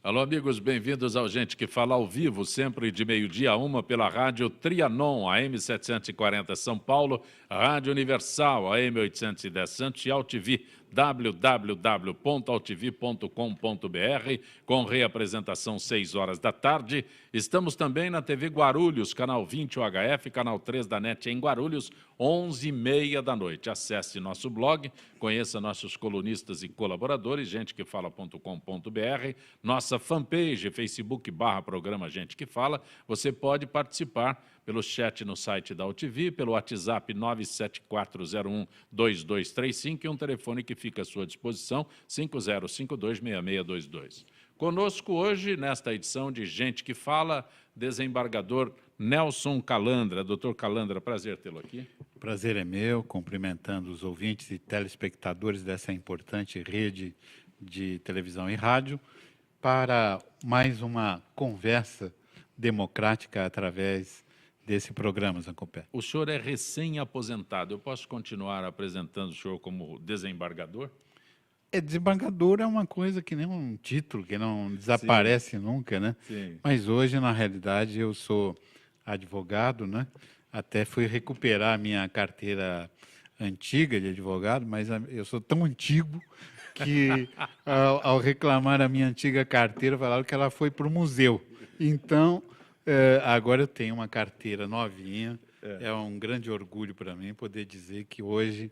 Alô, amigos, bem-vindos ao Gente que Fala ao vivo, sempre de meio-dia a 1 pela rádio Trianon, AM 740 São Paulo, Rádio Universal, AM 810 Santos e AltV, www.altv.com.br, com reapresentação 6 horas da tarde. Estamos também na TV Guarulhos, canal 20 UHF, canal 3 da NET em Guarulhos, 11h30 da noite. Acesse nosso blog, conheça nossos colunistas e colaboradores, gentequefala.com.br, nossa fanpage, Facebook/programa Gente que Fala. Você pode participar pelo chat no site da AltV, pelo WhatsApp 974012235 e um telefone que fica à sua disposição, 50526622. Conosco hoje, nesta edição de Gente que Fala, desembargador Nelson Calandra. Doutor Calandra, prazer tê-lo aqui. O prazer é meu, cumprimentando os ouvintes e telespectadores dessa importante rede de televisão e rádio, para mais uma conversa democrática através desse programa, Zancopé. O senhor é recém-aposentado. Eu posso continuar apresentando o senhor como desembargador? Desembargador é uma coisa que nem um título, que não desaparece nunca, né? Sim. Mas hoje, na realidade, eu sou advogado, né? Até fui recuperar a minha carteira antiga de advogado, mas eu sou tão antigo que, ao reclamar a minha antiga carteira, falaram que ela foi para o museu. Então, agora eu tenho uma carteira novinha. É um grande orgulho para mim poder dizer que hoje,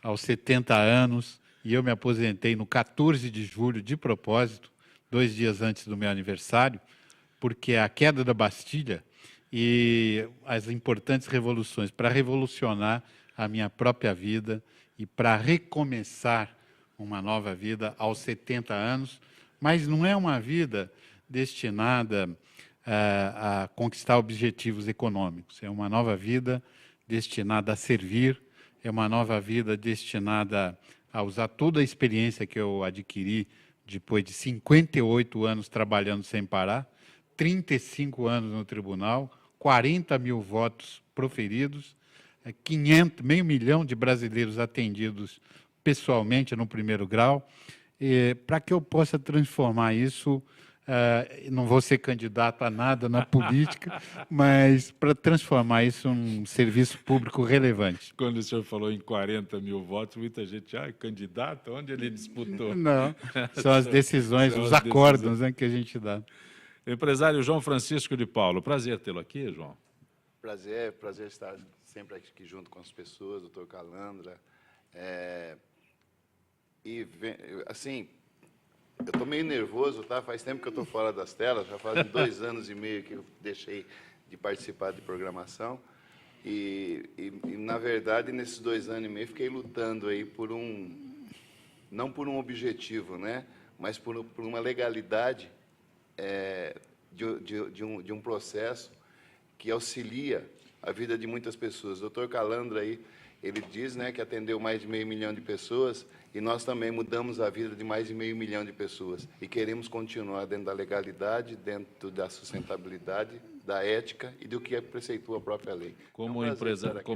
aos 70 anos, e eu me aposentei no 14 de julho, de propósito, 2 dias antes do meu aniversário, porque a queda da Bastilha e as importantes revoluções para revolucionar a minha própria vida e para recomeçar uma nova vida aos 70 anos, mas não é uma vida destinada a conquistar objetivos econômicos. É uma nova vida destinada a servir, é uma nova vida destinada a usar toda a experiência que eu adquiri depois de 58 anos trabalhando sem parar, 35 anos no tribunal, 40 mil votos proferidos, 500, 500 mil de brasileiros atendidos pessoalmente no primeiro grau, para que eu possa transformar isso. Não vou ser candidato a nada na política, mas para transformar isso num serviço público relevante. Quando o senhor falou em 40 mil votos, muita gente, candidato, onde ele disputou? Não, são as decisões, os acórdãos, né, que a gente dá. Empresário João Francisco de Paulo, prazer tê-lo aqui, João. Prazer estar sempre aqui junto com as pessoas, doutor Calandra. Assim, eu estou meio nervoso, tá? Faz tempo que eu estou fora das telas, já fazem 2 anos e meio que eu deixei de participar de programação. E na verdade, nesses 2 anos e meio, fiquei lutando aí não por um objetivo, né? Mas por uma legalidade de um processo que auxilia a vida de muitas pessoas. O doutor Calandra aí, ele diz, né, que atendeu mais de 500 mil de pessoas, e nós também mudamos a vida de mais de 500 mil de pessoas. E queremos continuar dentro da legalidade, dentro da sustentabilidade, da ética e do que preceitua a própria lei. Como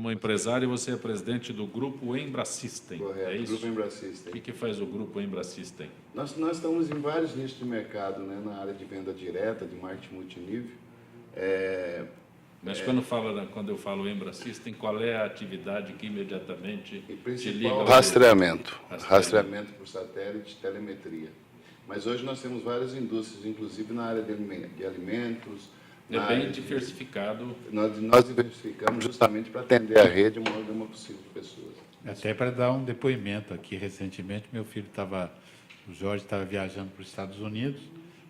empresário, você é presidente do Grupo Embrasystem. Correto, é isso? Grupo Embrasystem. O que faz o Grupo Embrasystem? Nós estamos em vários nichos de mercado, né, na área de venda direta, de marketing multinível. Mas quando eu falo Embrasystem, qual é a atividade que imediatamente te liga ao rastreamento por satélite, telemetria. Mas hoje nós temos várias indústrias, inclusive na área de alimentos. É bem diversificado. Nós diversificamos justamente para atender a rede o maior número possível de pessoas. Até para dar um depoimento aqui, recentemente, o Jorge estava viajando para os Estados Unidos,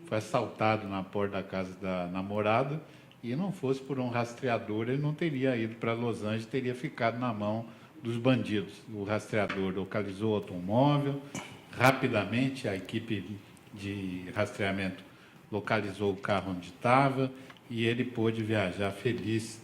foi assaltado na porta da casa da namorada, e não fosse por um rastreador, ele não teria ido para Los Angeles, teria ficado na mão dos bandidos. O rastreador localizou o automóvel, rapidamente a equipe de rastreamento localizou o carro onde estava, e ele pôde viajar feliz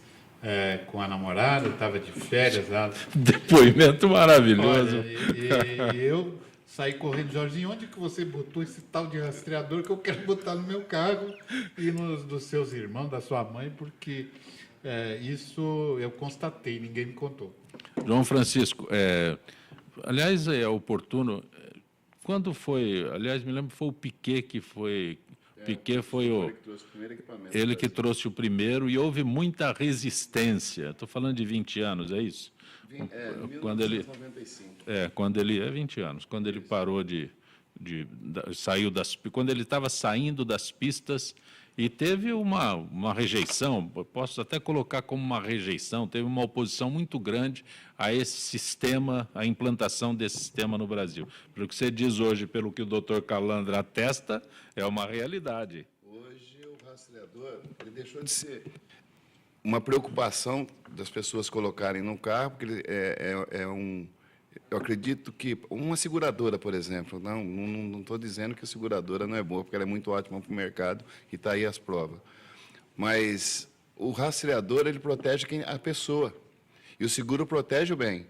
com a namorada, estava de férias lá. Depoimento maravilhoso. Olha, e eu saí correndo, Jorginho, onde que você botou esse tal de rastreador que eu quero botar no meu carro e nos dos seus irmãos, da sua mãe, porque isso eu constatei, ninguém me contou. João Francisco, aliás, é oportuno, quando foi, aliás, me lembro, foi o Piquet que foi Piquet foi ele que trouxe o primeiro e houve muita resistência. Estou falando de 20 anos, é isso? Quando ele 1995. quando ele 20 anos, quando ele parou saiu quando ele estava saindo das pistas e teve uma rejeição, posso até colocar como uma rejeição, teve uma oposição muito grande a esse sistema, a implantação desse sistema no Brasil. Pelo que você diz hoje, pelo que o doutor Calandra atesta, é uma realidade. Hoje o rastreador ele deixou de ser uma preocupação das pessoas colocarem no carro, porque ele eu acredito que uma seguradora, por exemplo, não estou dizendo que a seguradora não é boa, porque ela é muito ótima para o mercado e está aí as provas. Mas o rastreador ele protege a pessoa e o seguro protege o bem.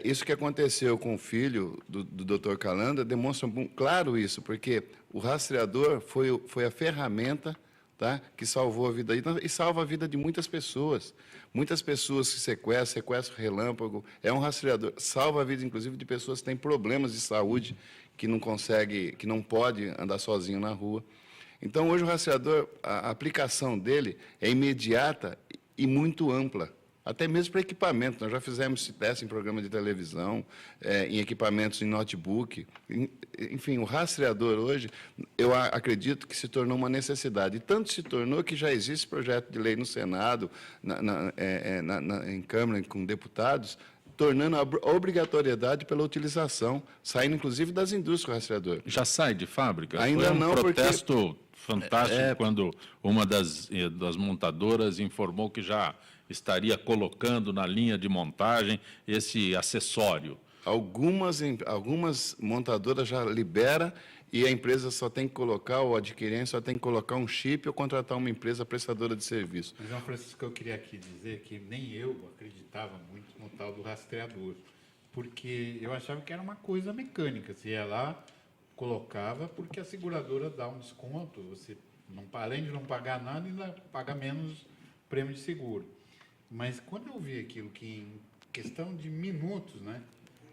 Isso que aconteceu com o filho do Dr. Calandra demonstra claro isso, porque o rastreador foi a ferramenta, tá, que salvou a vida e salva a vida de muitas pessoas. Muitas pessoas que sequestro relâmpago, é um rastreador, salva a vida, inclusive, de pessoas que têm problemas de saúde, que não pode andar sozinho na rua. Então, hoje o rastreador, a aplicação dele é imediata e muito ampla. Até mesmo para equipamento. Nós já fizemos esse teste em programa de televisão, em equipamentos em notebook. Enfim, o rastreador hoje, eu acredito que se tornou uma necessidade. E tanto se tornou que já existe projeto de lei no Senado, em Câmara, com deputados, tornando a obrigatoriedade pela utilização, saindo inclusive das indústrias o rastreador. Já sai de fábrica? Ainda Foi um não, protesto fantástico quando uma das montadoras informou que já estaria colocando na linha de montagem esse acessório. Algumas montadoras já liberam e a empresa só tem que colocar, o adquirente só tem que colocar um chip ou contratar uma empresa prestadora de serviço. Mas, João Francisco, eu queria aqui dizer que nem eu acreditava muito no tal do rastreador, porque eu achava que era uma coisa mecânica. Você ia lá, colocava, porque a seguradora dá um desconto, você, além de não pagar nada, ainda paga menos prêmio de seguro. Mas quando eu vi aquilo que em questão de minutos, né,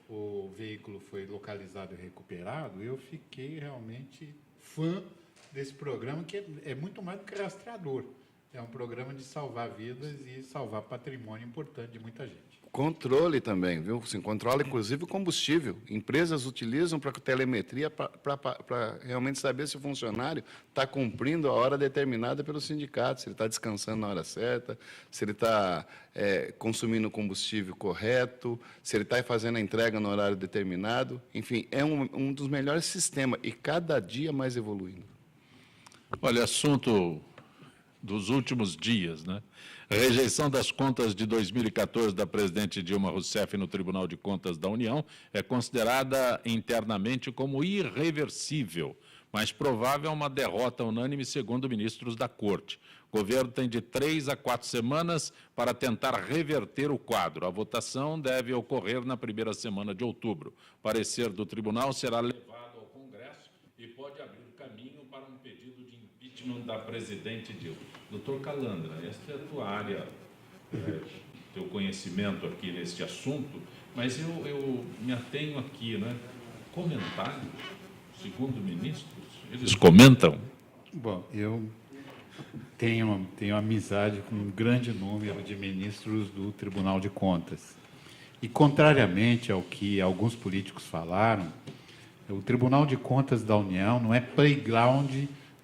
o veículo foi localizado e recuperado, eu fiquei realmente fã desse programa, que é muito mais do que rastreador. É um programa de salvar vidas e salvar patrimônio importante de muita gente. Controle também, viu? Assim, controla, inclusive, o combustível. Empresas utilizam para telemetria para realmente saber se o funcionário está cumprindo a hora determinada pelo sindicato, se ele está descansando na hora certa, se ele está consumindo o combustível correto, se ele está fazendo a entrega no horário determinado. Enfim, é um dos melhores sistemas e cada dia mais evoluindo. Olha, assunto dos últimos dias, né? A rejeição das contas de 2014 da presidente Dilma Rousseff no Tribunal de Contas da União é considerada internamente como irreversível, mas provável uma derrota unânime, segundo ministros da Corte. O governo tem de 3 a 4 semanas para tentar reverter o quadro. A votação deve ocorrer na primeira semana de outubro. O parecer do tribunal será levado ao Congresso e pode abrir caminho para um pedido de impeachment da presidente Dilma. Doutor Calandra, esta é a tua área, teu conhecimento aqui neste assunto, mas eu me atenho aqui, né? Comentários, segundo ministros, eles comentam? Bom, eu tenho amizade com um grande número de ministros do Tribunal de Contas. E, contrariamente ao que alguns políticos falaram, o Tribunal de Contas da União não é playground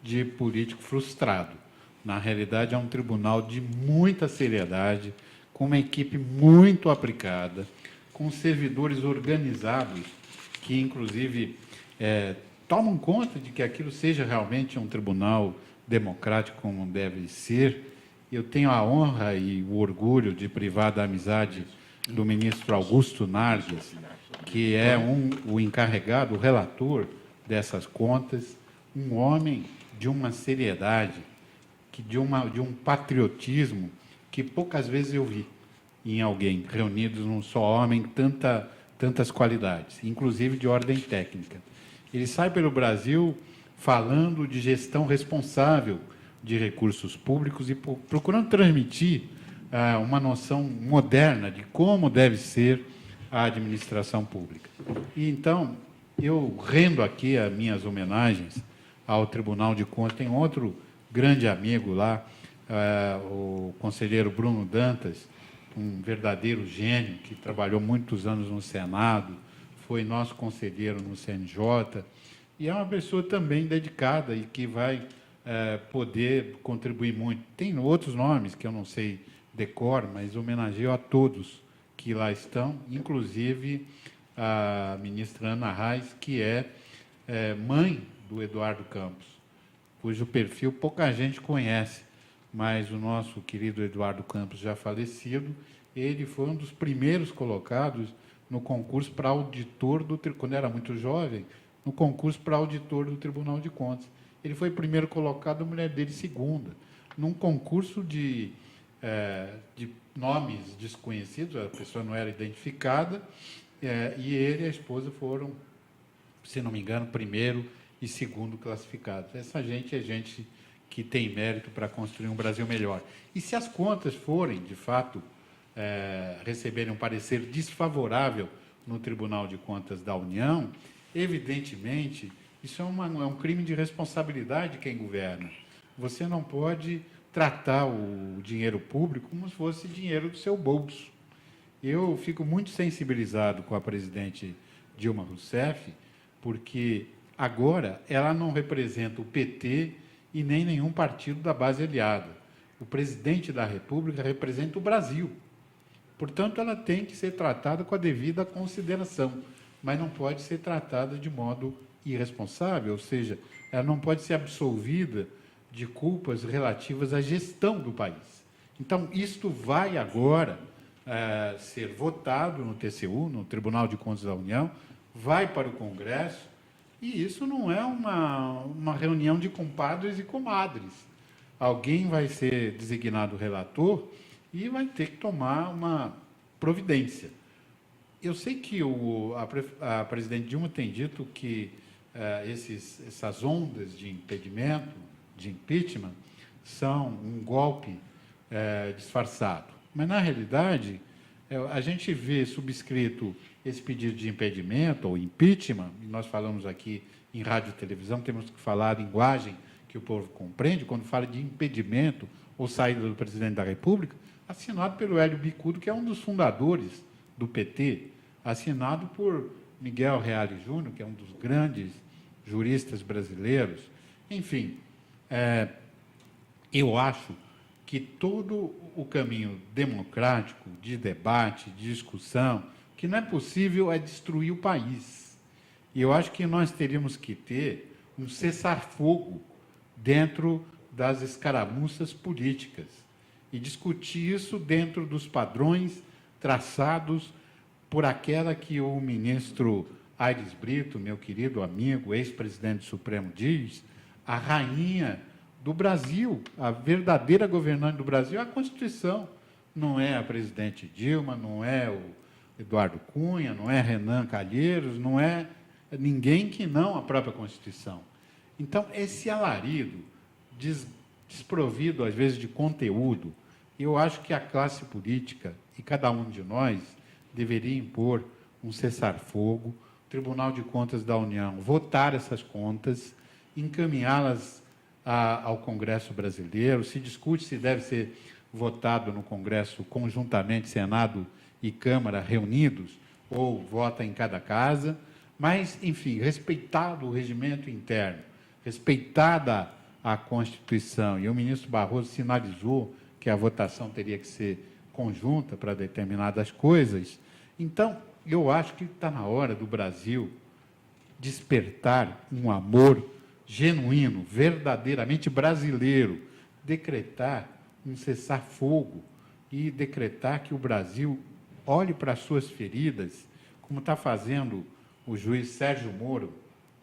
de político frustrado. Na realidade, é um tribunal de muita seriedade, com uma equipe muito aplicada, com servidores organizados, que, inclusive, tomam conta de que aquilo seja realmente um tribunal democrático como deve ser. Eu tenho a honra e o orgulho de privar da amizade do ministro Augusto Nardes, que é o encarregado, o relator dessas contas, um homem de uma seriedade, de um patriotismo que poucas vezes eu vi em alguém, reunidos num só homem, tantas qualidades, inclusive de ordem técnica. Ele sai pelo Brasil falando de gestão responsável de recursos públicos e procurando transmitir uma noção moderna de como deve ser a administração pública. E, então, eu rendo aqui as minhas homenagens ao Tribunal de Contas. Tem outro grande amigo lá, o conselheiro Bruno Dantas, um verdadeiro gênio, que trabalhou muitos anos no Senado, foi nosso conselheiro no CNJ, e é uma pessoa também dedicada e que vai poder contribuir muito. Tem outros nomes que eu não sei decor, mas homenageio a todos que lá estão, inclusive a ministra Ana Reis, que é mãe do Eduardo Campos, cujo perfil pouca gente conhece, mas o nosso querido Eduardo Campos, já falecido, ele foi um dos primeiros colocados no concurso para auditor, quando era muito jovem, no concurso para auditor do Tribunal de Contas. Ele foi primeiro colocado, a mulher dele segunda, num concurso de nomes desconhecidos, a pessoa não era identificada, e ele e a esposa foram, se não me engano, primeiro e segundo classificados. Essa gente é gente que tem mérito para construir um Brasil melhor. E se as contas forem, de fato, receberem um parecer desfavorável no Tribunal de Contas da União, evidentemente, isso é um crime de responsabilidade de quem governa. Você não pode tratar o dinheiro público como se fosse dinheiro do seu bolso. Eu fico muito sensibilizado com a presidente Dilma Rousseff, porque agora ela não representa o PT e nem nenhum partido da base aliada. O presidente da República representa o Brasil. Portanto, ela tem que ser tratada com a devida consideração, mas não pode ser tratada de modo irresponsável, ou seja, ela não pode ser absolvida de culpas relativas à gestão do país. Então, isto vai agora ser votado no TCU, no Tribunal de Contas da União, vai para o Congresso, e isso não é uma reunião de compadres e comadres. Alguém vai ser designado relator e vai ter que tomar uma providência. Eu sei que a presidente Dilma tem dito que essas ondas de impedimento, de impeachment, são um golpe disfarçado. Mas, na realidade, a gente vê subscrito esse pedido de impedimento ou impeachment, e nós falamos aqui em rádio e televisão, temos que falar a linguagem que o povo compreende, quando fala de impedimento ou saída do presidente da República, assinado pelo Hélio Bicudo, que é um dos fundadores do PT, assinado por Miguel Reale Júnior, que é um dos grandes juristas brasileiros. Enfim, eu acho que todo o caminho democrático, de debate, de discussão, que não é possível é destruir o país. E eu acho que nós teríamos que ter um cessar-fogo dentro das escaramuças políticas e discutir isso dentro dos padrões traçados por aquela que o ministro Aires Brito, meu querido amigo, ex-presidente do Supremo, diz, a rainha do Brasil, a verdadeira governante do Brasil é a Constituição. Não é a presidente Dilma, não é o Eduardo Cunha, não é Renan Calheiros, não é ninguém que não a própria Constituição. Então, esse alarido, desprovido, às vezes, de conteúdo, eu acho que a classe política e cada um de nós deveria impor um cessar-fogo, o Tribunal de Contas da União votar essas contas, encaminhá-las ao Congresso brasileiro, se discute se deve ser votado no Congresso conjuntamente, Senado e Câmara reunidos, ou vota em cada casa, mas, enfim, respeitado o regimento interno, respeitada a Constituição, e o ministro Barroso sinalizou que a votação teria que ser conjunta para determinadas coisas, então, eu acho que está na hora do Brasil despertar um amor genuíno, verdadeiramente brasileiro, decretar um cessar-fogo e decretar que o Brasil olhe para as suas feridas, como está fazendo o juiz Sérgio Moro,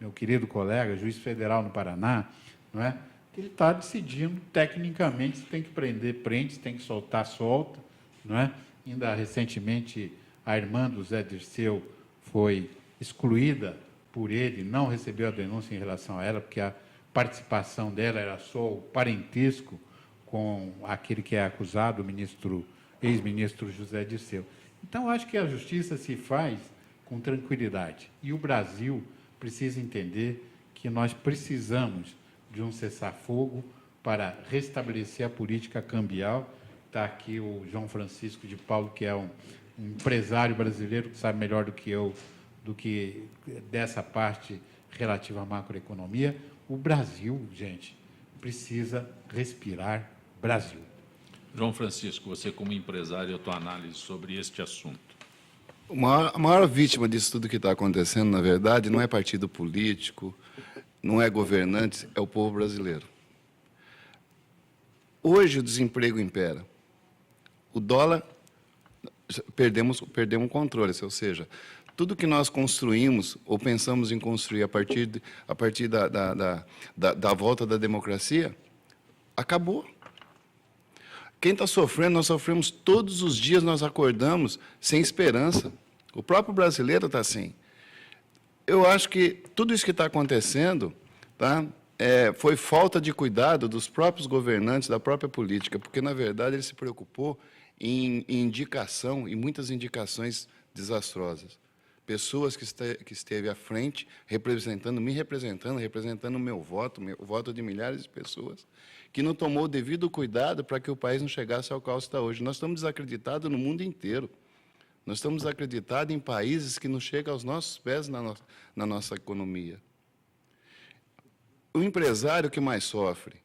meu querido colega, juiz federal no Paraná, não é? Ele está decidindo tecnicamente se tem que prender, prende, se tem que soltar, solta, não é? Ainda recentemente a irmã do Zé Dirceu foi excluída por ele, não recebeu a denúncia em relação a ela, porque a participação dela era só o parentesco com aquele que é acusado, o ex-ministro José Dirceu. Então, acho que a justiça se faz com tranquilidade. E o Brasil precisa entender que que nós precisamos de um cessar-fogo para restabelecer a política cambial. Está aqui o João Francisco de Paulo, que é um empresário brasileiro que sabe melhor do que eu, do que dessa parte relativa à macroeconomia. O Brasil, gente, precisa respirar Brasil. João Francisco, você como empresário, a tua análise sobre este assunto. A maior vítima disso tudo que está acontecendo, na verdade, não é partido político, não é governante, é o povo brasileiro. Hoje o desemprego impera. O dólar, perdemos o controle, ou seja, tudo que nós construímos ou pensamos em construir a partir da volta da democracia, acabou. Quem está sofrendo, nós sofremos todos os dias, nós acordamos sem esperança. O próprio brasileiro está assim. Eu acho que tudo isso que está acontecendo, tá, foi falta de cuidado dos próprios governantes, da própria política, porque, na verdade, ele se preocupou em indicação, e muitas indicações desastrosas. Pessoas que esteve à frente, me representando o meu voto de milhares de pessoas, que não tomou o devido cuidado para que o país não chegasse ao caos que está hoje. Nós estamos desacreditados no mundo inteiro. Nós estamos desacreditados em países que não chegam aos nossos pés na nossa economia. O empresário que mais sofre.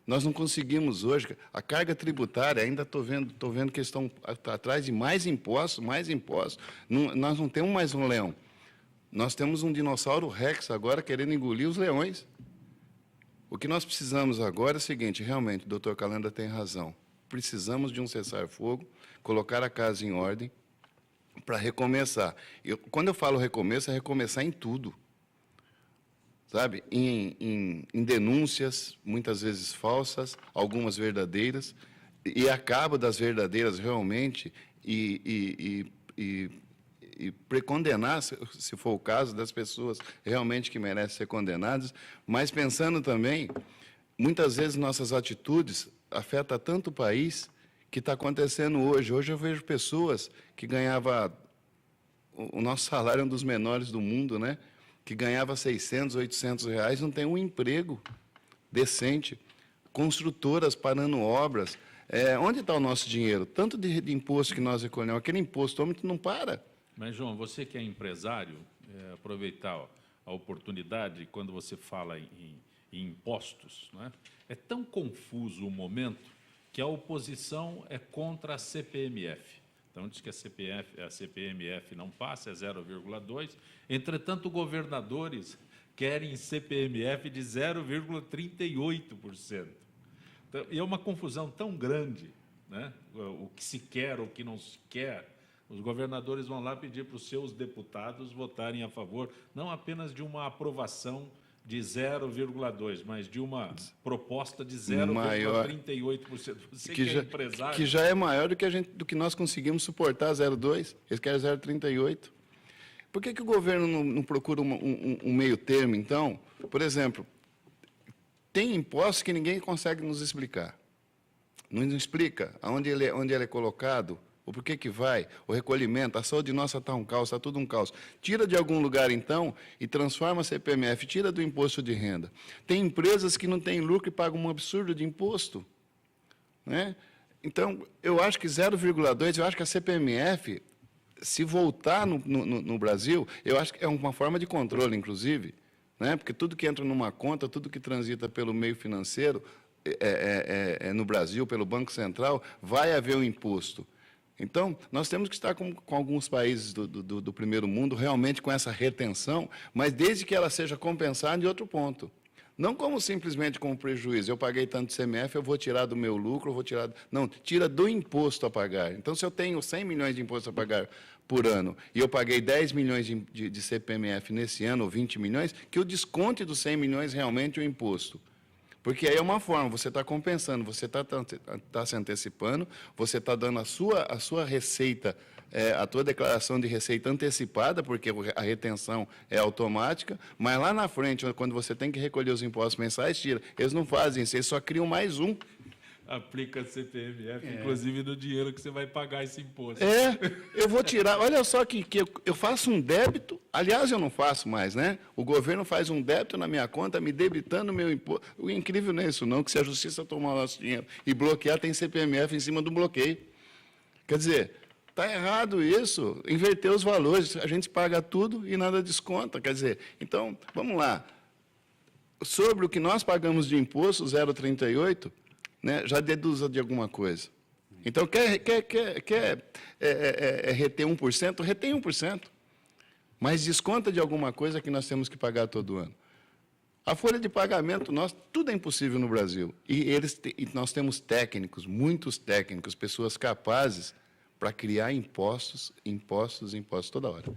Nós não conseguimos hoje, a carga tributária, ainda estou vendo que estão atrás de mais impostos. Nós não temos mais um leão. Nós temos um dinossauro Rex agora querendo engolir os leões. O que nós precisamos agora é o seguinte, realmente, o doutor Calenda tem razão. Precisamos de um cessar-fogo, colocar a casa em ordem para recomeçar. Quando eu falo recomeço, é recomeçar em tudo. Sabe, em denúncias, muitas vezes falsas, algumas verdadeiras, e a cabo das verdadeiras realmente, e precondenar, se for o caso, das pessoas realmente que merecem ser condenadas, mas pensando também, muitas vezes nossas atitudes afetam tanto o país que está acontecendo hoje. Hoje eu vejo pessoas que ganhavam, o nosso salário é um dos menores do mundo, né? Que ganhava 600, 800 reais, não tem um emprego decente. Construtoras parando obras. Onde está o nosso dinheiro? Tanto de imposto que nós recolhemos, aquele imposto não para. Mas, João, você que é empresário, aproveitar a oportunidade, quando você fala em impostos, né? É tão confuso o momento que a oposição é contra a CPMF. Então, diz que a CPMF não passa, é 0,2%. Entretanto, governadores querem CPMF de 0,38%. Então, e é uma confusão tão grande, né? O que se quer, o que não se quer. Os governadores vão lá pedir para os seus deputados votarem a favor, não apenas de uma aprovação de 0,2%, mas de uma proposta de 0,38%. Você que é empresário... Que já é maior do que nós conseguimos suportar 0,2%. Eles querem 0,38%. Por que o governo não procura um meio termo, então? Por exemplo, tem impostos que ninguém consegue nos explicar. Não nos explica onde ele é colocado, o porquê que vai, o recolhimento, a saúde nossa está um caos, está tudo um caos. Tira de algum lugar, então, e transforma a CPMF, tira do imposto de renda. Tem empresas que não têm lucro e pagam um absurdo de imposto, né? Então, eu acho que 0,2%, eu acho que a CPMF, se voltar no Brasil, eu acho que é uma forma de controle, inclusive, né? Porque tudo que entra numa conta, tudo que transita pelo meio financeiro, no Brasil, pelo Banco Central, vai haver um imposto. Então, nós temos que estar com alguns países do primeiro mundo, realmente com essa retenção, mas desde que ela seja compensada em outro ponto. Não como simplesmente com prejuízo. Eu paguei tanto de CMF, eu vou tirar do meu lucro, eu vou tirar... Não, tira do imposto a pagar. Então, se eu tenho 100 milhões de imposto a pagar por ano e eu paguei 10 milhões de CPMF nesse ano, ou 20 milhões, que eu desconte dos 100 milhões realmente o imposto. Porque aí é uma forma, você está compensando, você está se antecipando, você está dando a sua receita, a tua declaração de receita antecipada, porque a retenção é automática, mas lá na frente, quando você tem que recolher os impostos mensais, tira. Eles não fazem isso, eles só criam mais um. aplica CPMF, inclusive no dinheiro que você vai pagar esse imposto. Eu vou tirar. Olha só que eu faço um débito. Aliás, eu não faço mais, né? O governo faz um débito na minha conta, me debitando o meu imposto. O incrível não é isso, não, que se a justiça tomar o nosso dinheiro e bloquear, tem CPMF em cima do bloqueio. Quer dizer, está errado isso, inverter os valores. A gente paga tudo e nada desconta. Quer dizer, então, vamos lá. Sobre o que nós pagamos de imposto, 0,38, né, já deduza de alguma coisa. Então, quer reter 1%? Retém 1%. Mas desconta de alguma coisa que nós temos que pagar todo ano. A folha de pagamento, tudo é impossível no Brasil. E nós temos técnicos, muitos técnicos, pessoas capazes para criar impostos toda hora.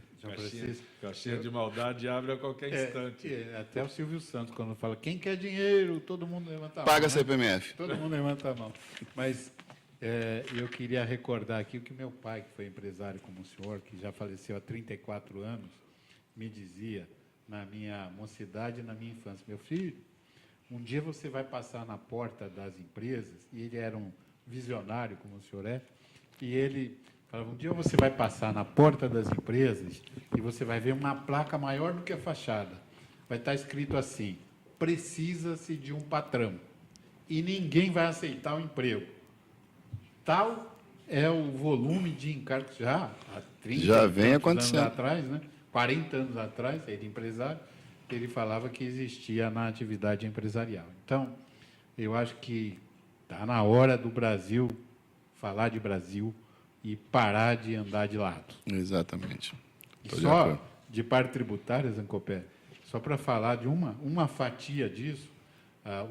Caixinha de maldade abre a qualquer instante. Até o Silvio Santos, quando fala, quem quer dinheiro, todo mundo levanta a mão. Paga né? CPMF. Todo mundo levanta a mão. Mas eu queria recordar aqui o que meu pai, que foi empresário como o senhor, que já faleceu há 34 anos, me dizia na minha mocidade e na minha infância. Meu filho, um dia você vai passar na porta das empresas, e ele era um visionário, como o senhor é, e ele falava, um dia você vai passar na porta das empresas e você vai ver uma placa maior do que a fachada. Vai estar escrito assim, precisa-se de um patrão. E ninguém vai aceitar o emprego. Tal é o volume de encargos já há 30 já vem acontecendo anos atrás, né? 40 anos atrás, ele empresário, ele falava que existia na atividade empresarial. Então, eu acho que está na hora do Brasil falar de Brasil e parar de andar de lado. Exatamente. E só de parte tributária, Zancopé, só para falar de uma fatia disso,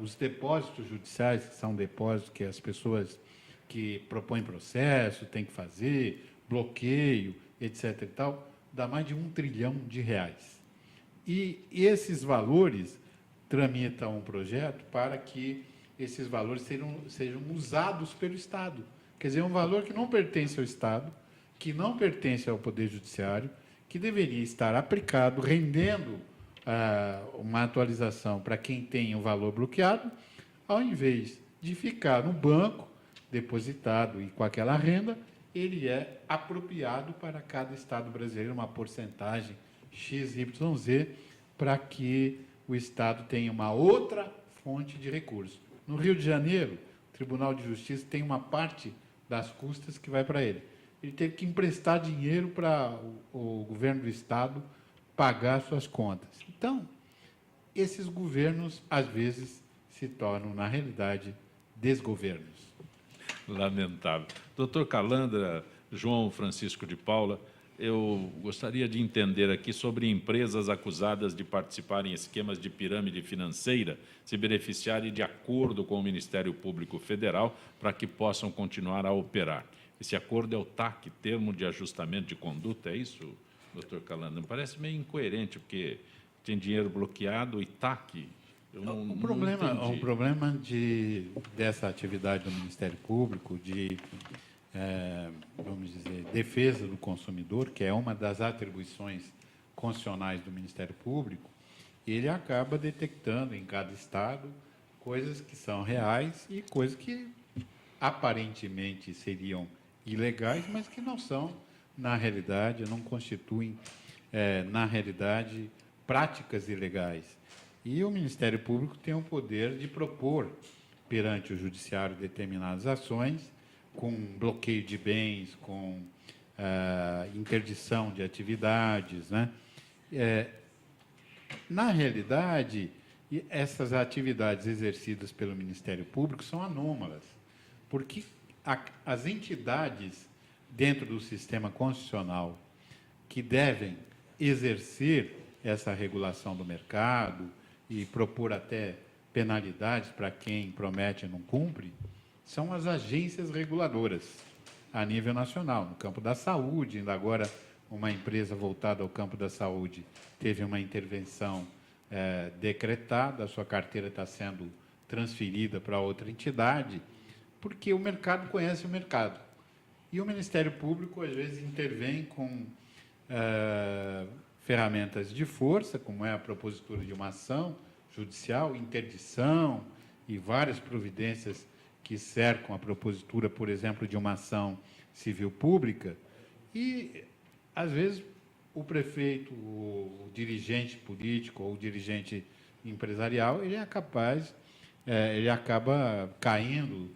os depósitos judiciais, que são depósitos que as pessoas que propõem processo têm que fazer, bloqueio, etc. e tal, dá mais de R$ 1 trilhão. E esses valores tramitam um projeto para que esses valores sejam usados pelo Estado. Quer dizer, um valor que não pertence ao Estado, que não pertence ao Poder Judiciário, que deveria estar aplicado, rendendo uma atualização para quem tem o valor bloqueado, ao invés de ficar no banco, depositado e com aquela renda, ele é apropriado para cada Estado brasileiro, uma porcentagem XYZ, para que o Estado tenha uma outra fonte de recursos. No Rio de Janeiro, o Tribunal de Justiça tem uma parte das custas que vai para ele. Ele teve que emprestar dinheiro para o governo do Estado pagar suas contas. Então, esses governos, às vezes, se tornam, na realidade, desgovernos. Lamentável. Doutor Calandra, João Francisco de Paula, eu gostaria de entender aqui sobre empresas acusadas de participar em esquemas de pirâmide financeira, se beneficiarem de acordo com o Ministério Público Federal para que possam continuar a operar. Esse acordo é o TAC, Termo de Ajustamento de Conduta, é isso, doutor Calandra? Me parece meio incoerente, porque tem dinheiro bloqueado e TAC. O problema dessa atividade do Ministério Público, vamos dizer, defesa do consumidor, que é uma das atribuições constitucionais do Ministério Público, ele acaba detectando em cada estado coisas que são reais e coisas que aparentemente seriam ilegais, mas que não são, na realidade, não constituem, na realidade, práticas ilegais. E o Ministério Público tem o poder de propor perante o Judiciário determinadas ações, com bloqueio de bens, com interdição de atividades, né? Na realidade, essas atividades exercidas pelo Ministério Público são anômalas, porque as entidades dentro do sistema constitucional que devem exercer essa regulação do mercado e propor até penalidades para quem promete e não cumpre, são as agências reguladoras a nível nacional, no campo da saúde. Ainda agora, uma empresa voltada ao campo da saúde teve uma intervenção decretada, a sua carteira está sendo transferida para outra entidade, porque o mercado conhece o mercado. E o Ministério Público, às vezes, intervém com ferramentas de força, como é a propositura de uma ação judicial, interdição e várias providências que cercam a propositura, por exemplo, de uma ação civil pública, e, às vezes, o prefeito, o dirigente político ou o dirigente empresarial, ele é capaz, ele acaba caindo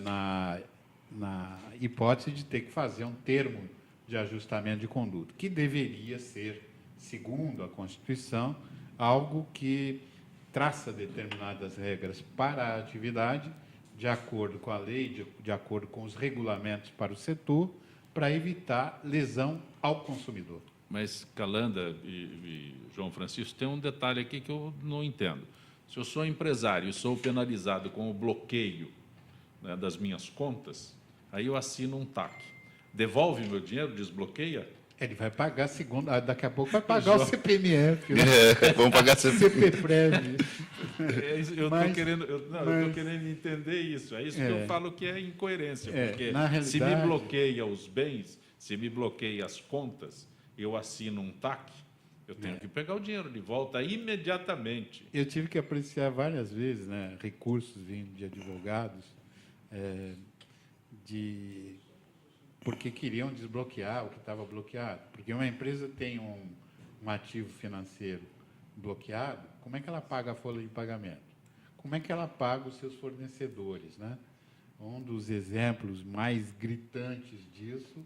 na hipótese de ter que fazer um termo de ajustamento de conduta, que deveria ser, segundo a Constituição, algo que traça determinadas regras para a atividade, de acordo com a lei, de acordo com os regulamentos para o setor, para evitar lesão ao consumidor. Mas, Calanda e João Francisco, tem um detalhe aqui que eu não entendo. Se eu sou empresário e sou penalizado com o bloqueio, né, das minhas contas, aí eu assino um TAC. Devolve meu dinheiro, desbloqueia? Ele vai pagar segundo, daqui a pouco vai pagar o CPMF, Vamos pagar CPPrev. Eu estou querendo entender isso. É isso que eu falo que é incoerência, porque se me bloqueia os bens, se me bloqueia as contas, eu assino um TAC, eu tenho que pegar o dinheiro de volta imediatamente. Eu tive que apreciar várias vezes, né, recursos vindo de advogados, porque queriam desbloquear o que estava bloqueado. Porque uma empresa tem um ativo financeiro bloqueado, como é que ela paga a folha de pagamento? Como é que ela paga os seus fornecedores, né? Um dos exemplos mais gritantes disso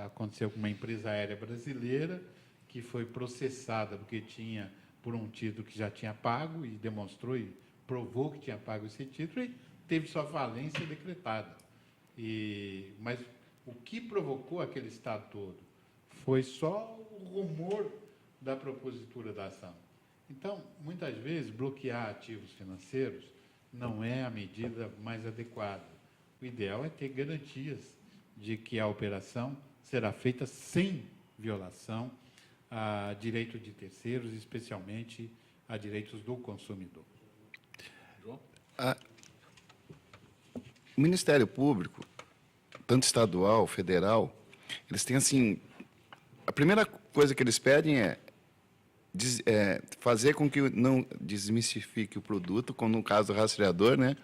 aconteceu com uma empresa aérea brasileira que foi processada porque tinha, por um título que já tinha pago, e demonstrou e provou que tinha pago esse título, e teve sua falência decretada. Mas o que provocou aquele estado todo foi só o rumor da propositura da ação. Então, muitas vezes, bloquear ativos financeiros não é a medida mais adequada. O ideal é ter garantias de que a operação será feita sem violação a direito de terceiros, especialmente a direitos do consumidor. João? O Ministério Público, tanto estadual, federal, eles têm assim, a primeira coisa que eles pedem é fazer com que não desmistifique o produto, como no caso do rastreador, né?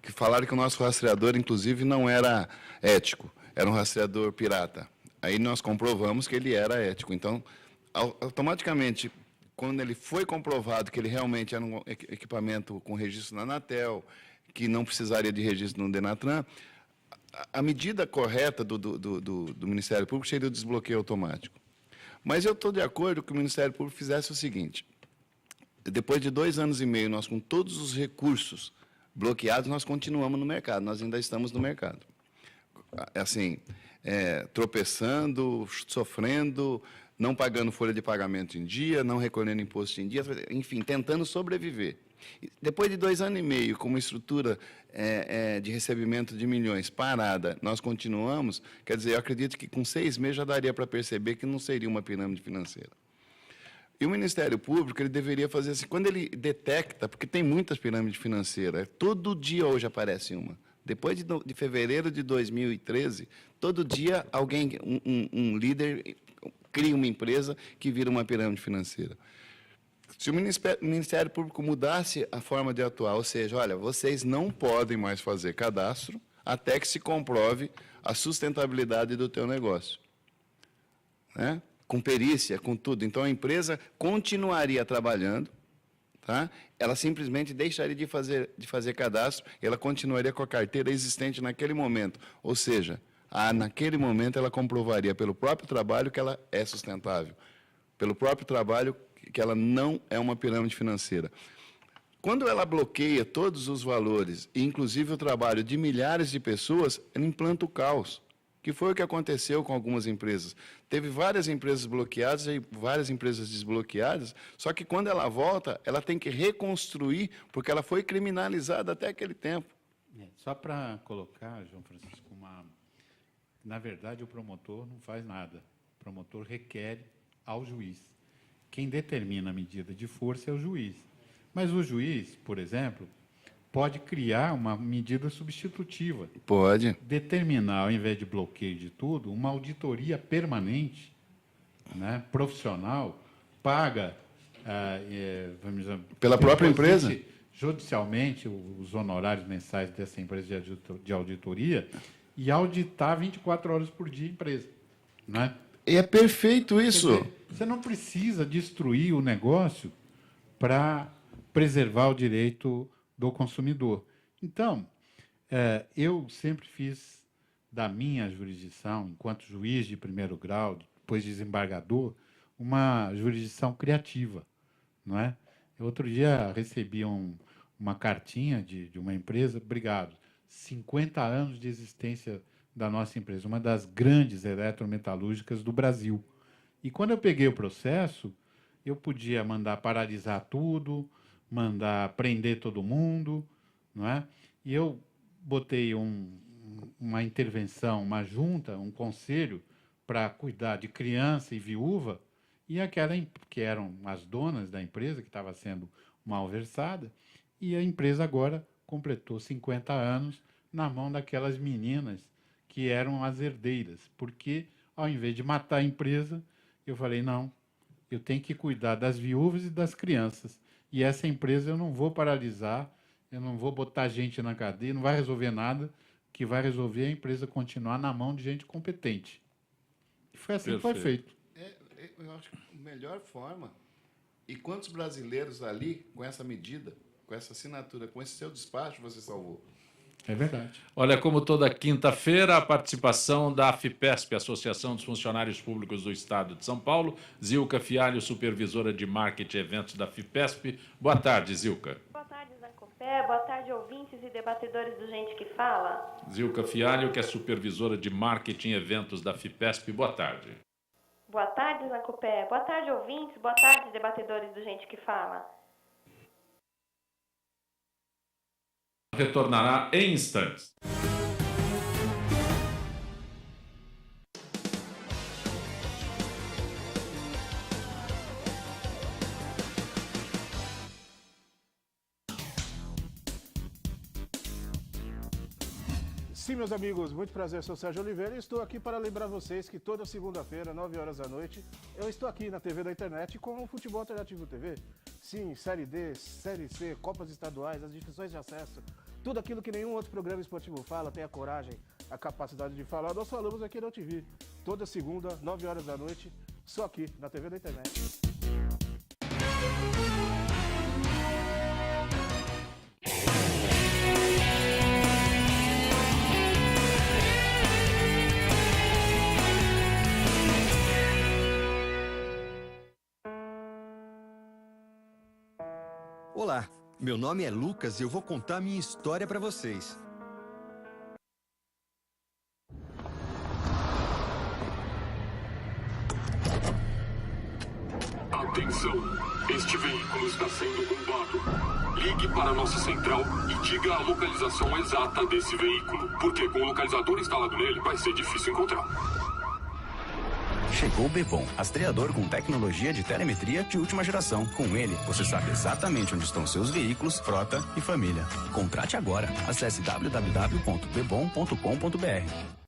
Que falaram que o nosso rastreador, inclusive, não era ético, era um rastreador pirata. Aí nós comprovamos que ele era ético. Então, automaticamente, quando ele foi comprovado que ele realmente era um equipamento com registro na Anatel, que não precisaria de registro no Denatran, a medida correta do Ministério Público seria o desbloqueio automático. Mas eu estou de acordo que o Ministério Público fizesse o seguinte: depois de 2 anos e meio, nós com todos os recursos bloqueados, nós continuamos no mercado, nós ainda estamos no mercado. Assim, tropeçando, sofrendo, não pagando folha de pagamento em dia, não recolhendo imposto em dia, enfim, tentando sobreviver. Depois de 2 anos e meio, com uma estrutura de recebimento de milhões parada, nós continuamos, quer dizer, eu acredito que com 6 meses já daria para perceber que não seria uma pirâmide financeira. E o Ministério Público, ele deveria fazer assim, quando ele detecta, porque tem muitas pirâmides financeiras, todo dia hoje aparece uma. Depois de fevereiro de 2013, todo dia alguém, um líder, cria uma empresa que vira uma pirâmide financeira. Se o Ministério Público mudasse a forma de atuar, ou seja, olha, vocês não podem mais fazer cadastro até que se comprove a sustentabilidade do teu negócio, né? Com perícia, com tudo. Então, a empresa continuaria trabalhando, tá? Ela simplesmente deixaria de fazer cadastro, e ela continuaria com a carteira existente naquele momento. Ou seja, naquele momento ela comprovaria pelo próprio trabalho que ela é sustentável, pelo próprio trabalho que ela não é uma pirâmide financeira. Quando ela bloqueia todos os valores, inclusive o trabalho de milhares de pessoas, ela implanta o caos, que foi o que aconteceu com algumas empresas. Teve várias empresas bloqueadas e várias empresas desbloqueadas, só que quando ela volta, ela tem que reconstruir, porque ela foi criminalizada até aquele tempo. Só para colocar, João Francisco, na verdade, o promotor não faz nada. O promotor requer ao juiz. Quem determina a medida de força é o juiz. Mas o juiz, por exemplo, pode criar uma medida substitutiva. Pode. Determinar, ao invés de bloqueio de tudo, uma auditoria permanente, né, profissional, paga, vamos dizer, pela própria empresa? judicialmente os honorários mensais dessa empresa de auditoria e auditar 24 horas por dia a empresa. Não é? E é perfeito isso. Quer dizer, você não precisa destruir o negócio para preservar o direito do consumidor. Então, eu sempre fiz da minha jurisdição, enquanto juiz de primeiro grau, depois desembargador, uma jurisdição criativa, não é? Outro dia recebi uma cartinha de uma empresa, obrigado, 50 anos de existência da nossa empresa, uma das grandes eletrometalúrgicas do Brasil. E quando eu peguei o processo, eu podia mandar paralisar tudo, mandar prender todo mundo, não é? E eu botei uma intervenção, uma junta, um conselho para cuidar de criança e viúva, e aquela que eram as donas da empresa, que estava sendo malversada, e a empresa agora completou 50 anos na mão daquelas meninas que eram as herdeiras, porque, ao invés de matar a empresa, eu falei, não, eu tenho que cuidar das viúvas e das crianças, e essa empresa eu não vou paralisar, eu não vou botar gente na cadeia, não vai resolver nada, o que vai resolver é a empresa continuar na mão de gente competente. E foi assim que foi feito. Eu acho que a melhor forma. E quantos brasileiros ali, com essa medida, com essa assinatura, com esse seu despacho, você salvou? É verdade. Olha, como toda quinta-feira, a participação da AFIPESP, Associação dos Funcionários Públicos do Estado de São Paulo. Zilka Fialho, supervisora de marketing e eventos da AFIPESP. Boa tarde, Zilka. Boa tarde, Zancopé. Boa tarde, ouvintes e debatedores do Gente que Fala. Zilka Fialho, que é supervisora de marketing e eventos da AFIPESP. Boa tarde. Boa tarde, Zancopé. Boa tarde, ouvintes. Boa tarde, debatedores do Gente que Fala. Retornará em instantes. Sim, meus amigos, muito prazer, sou Sérgio Oliveira e estou aqui para lembrar vocês que toda segunda-feira, 9 horas da noite, eu estou aqui na TV da internet com o Futebol Alternativo TV. Sim, Série D, Série C, Copas Estaduais, as divisões de acesso, tudo aquilo que nenhum outro programa esportivo fala, tem a coragem, a capacidade de falar, nós falamos aqui na TV. Toda segunda, 9 horas da noite, só aqui na TV da internet. Olá, meu nome é Lucas e eu vou contar minha história para vocês. Atenção, este veículo está sendo roubado. Ligue para a nossa central e diga a localização exata desse veículo, porque com o localizador instalado nele vai ser difícil encontrar. Chegou o Bebom, rastreador com tecnologia de telemetria de última geração. Com ele, você sabe exatamente onde estão seus veículos, frota e família. Contrate agora. Acesse www.bebom.com.br.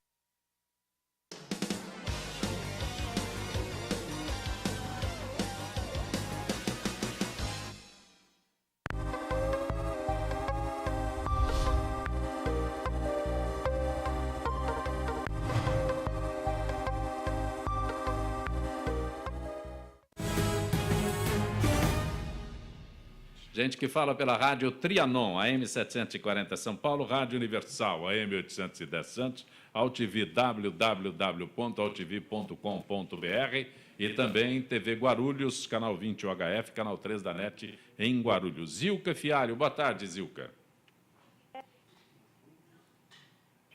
Gente que fala pela rádio Trianon, AM 740 São Paulo, Rádio Universal, AM 810 Santos, AltV, www.altv.com.br e também TV Guarulhos, canal 20 UHF, canal 3 da NET em Guarulhos. Zilka Fialho, boa tarde, Zilka.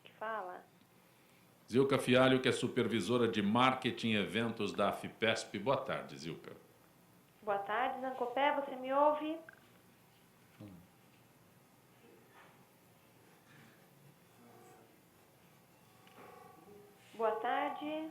Que fala? Zilka Fialho, que é supervisora de marketing e eventos da AFIPESP. Boa tarde, Zilka. Boa tarde, Zancopé. Você me ouve? Boa tarde.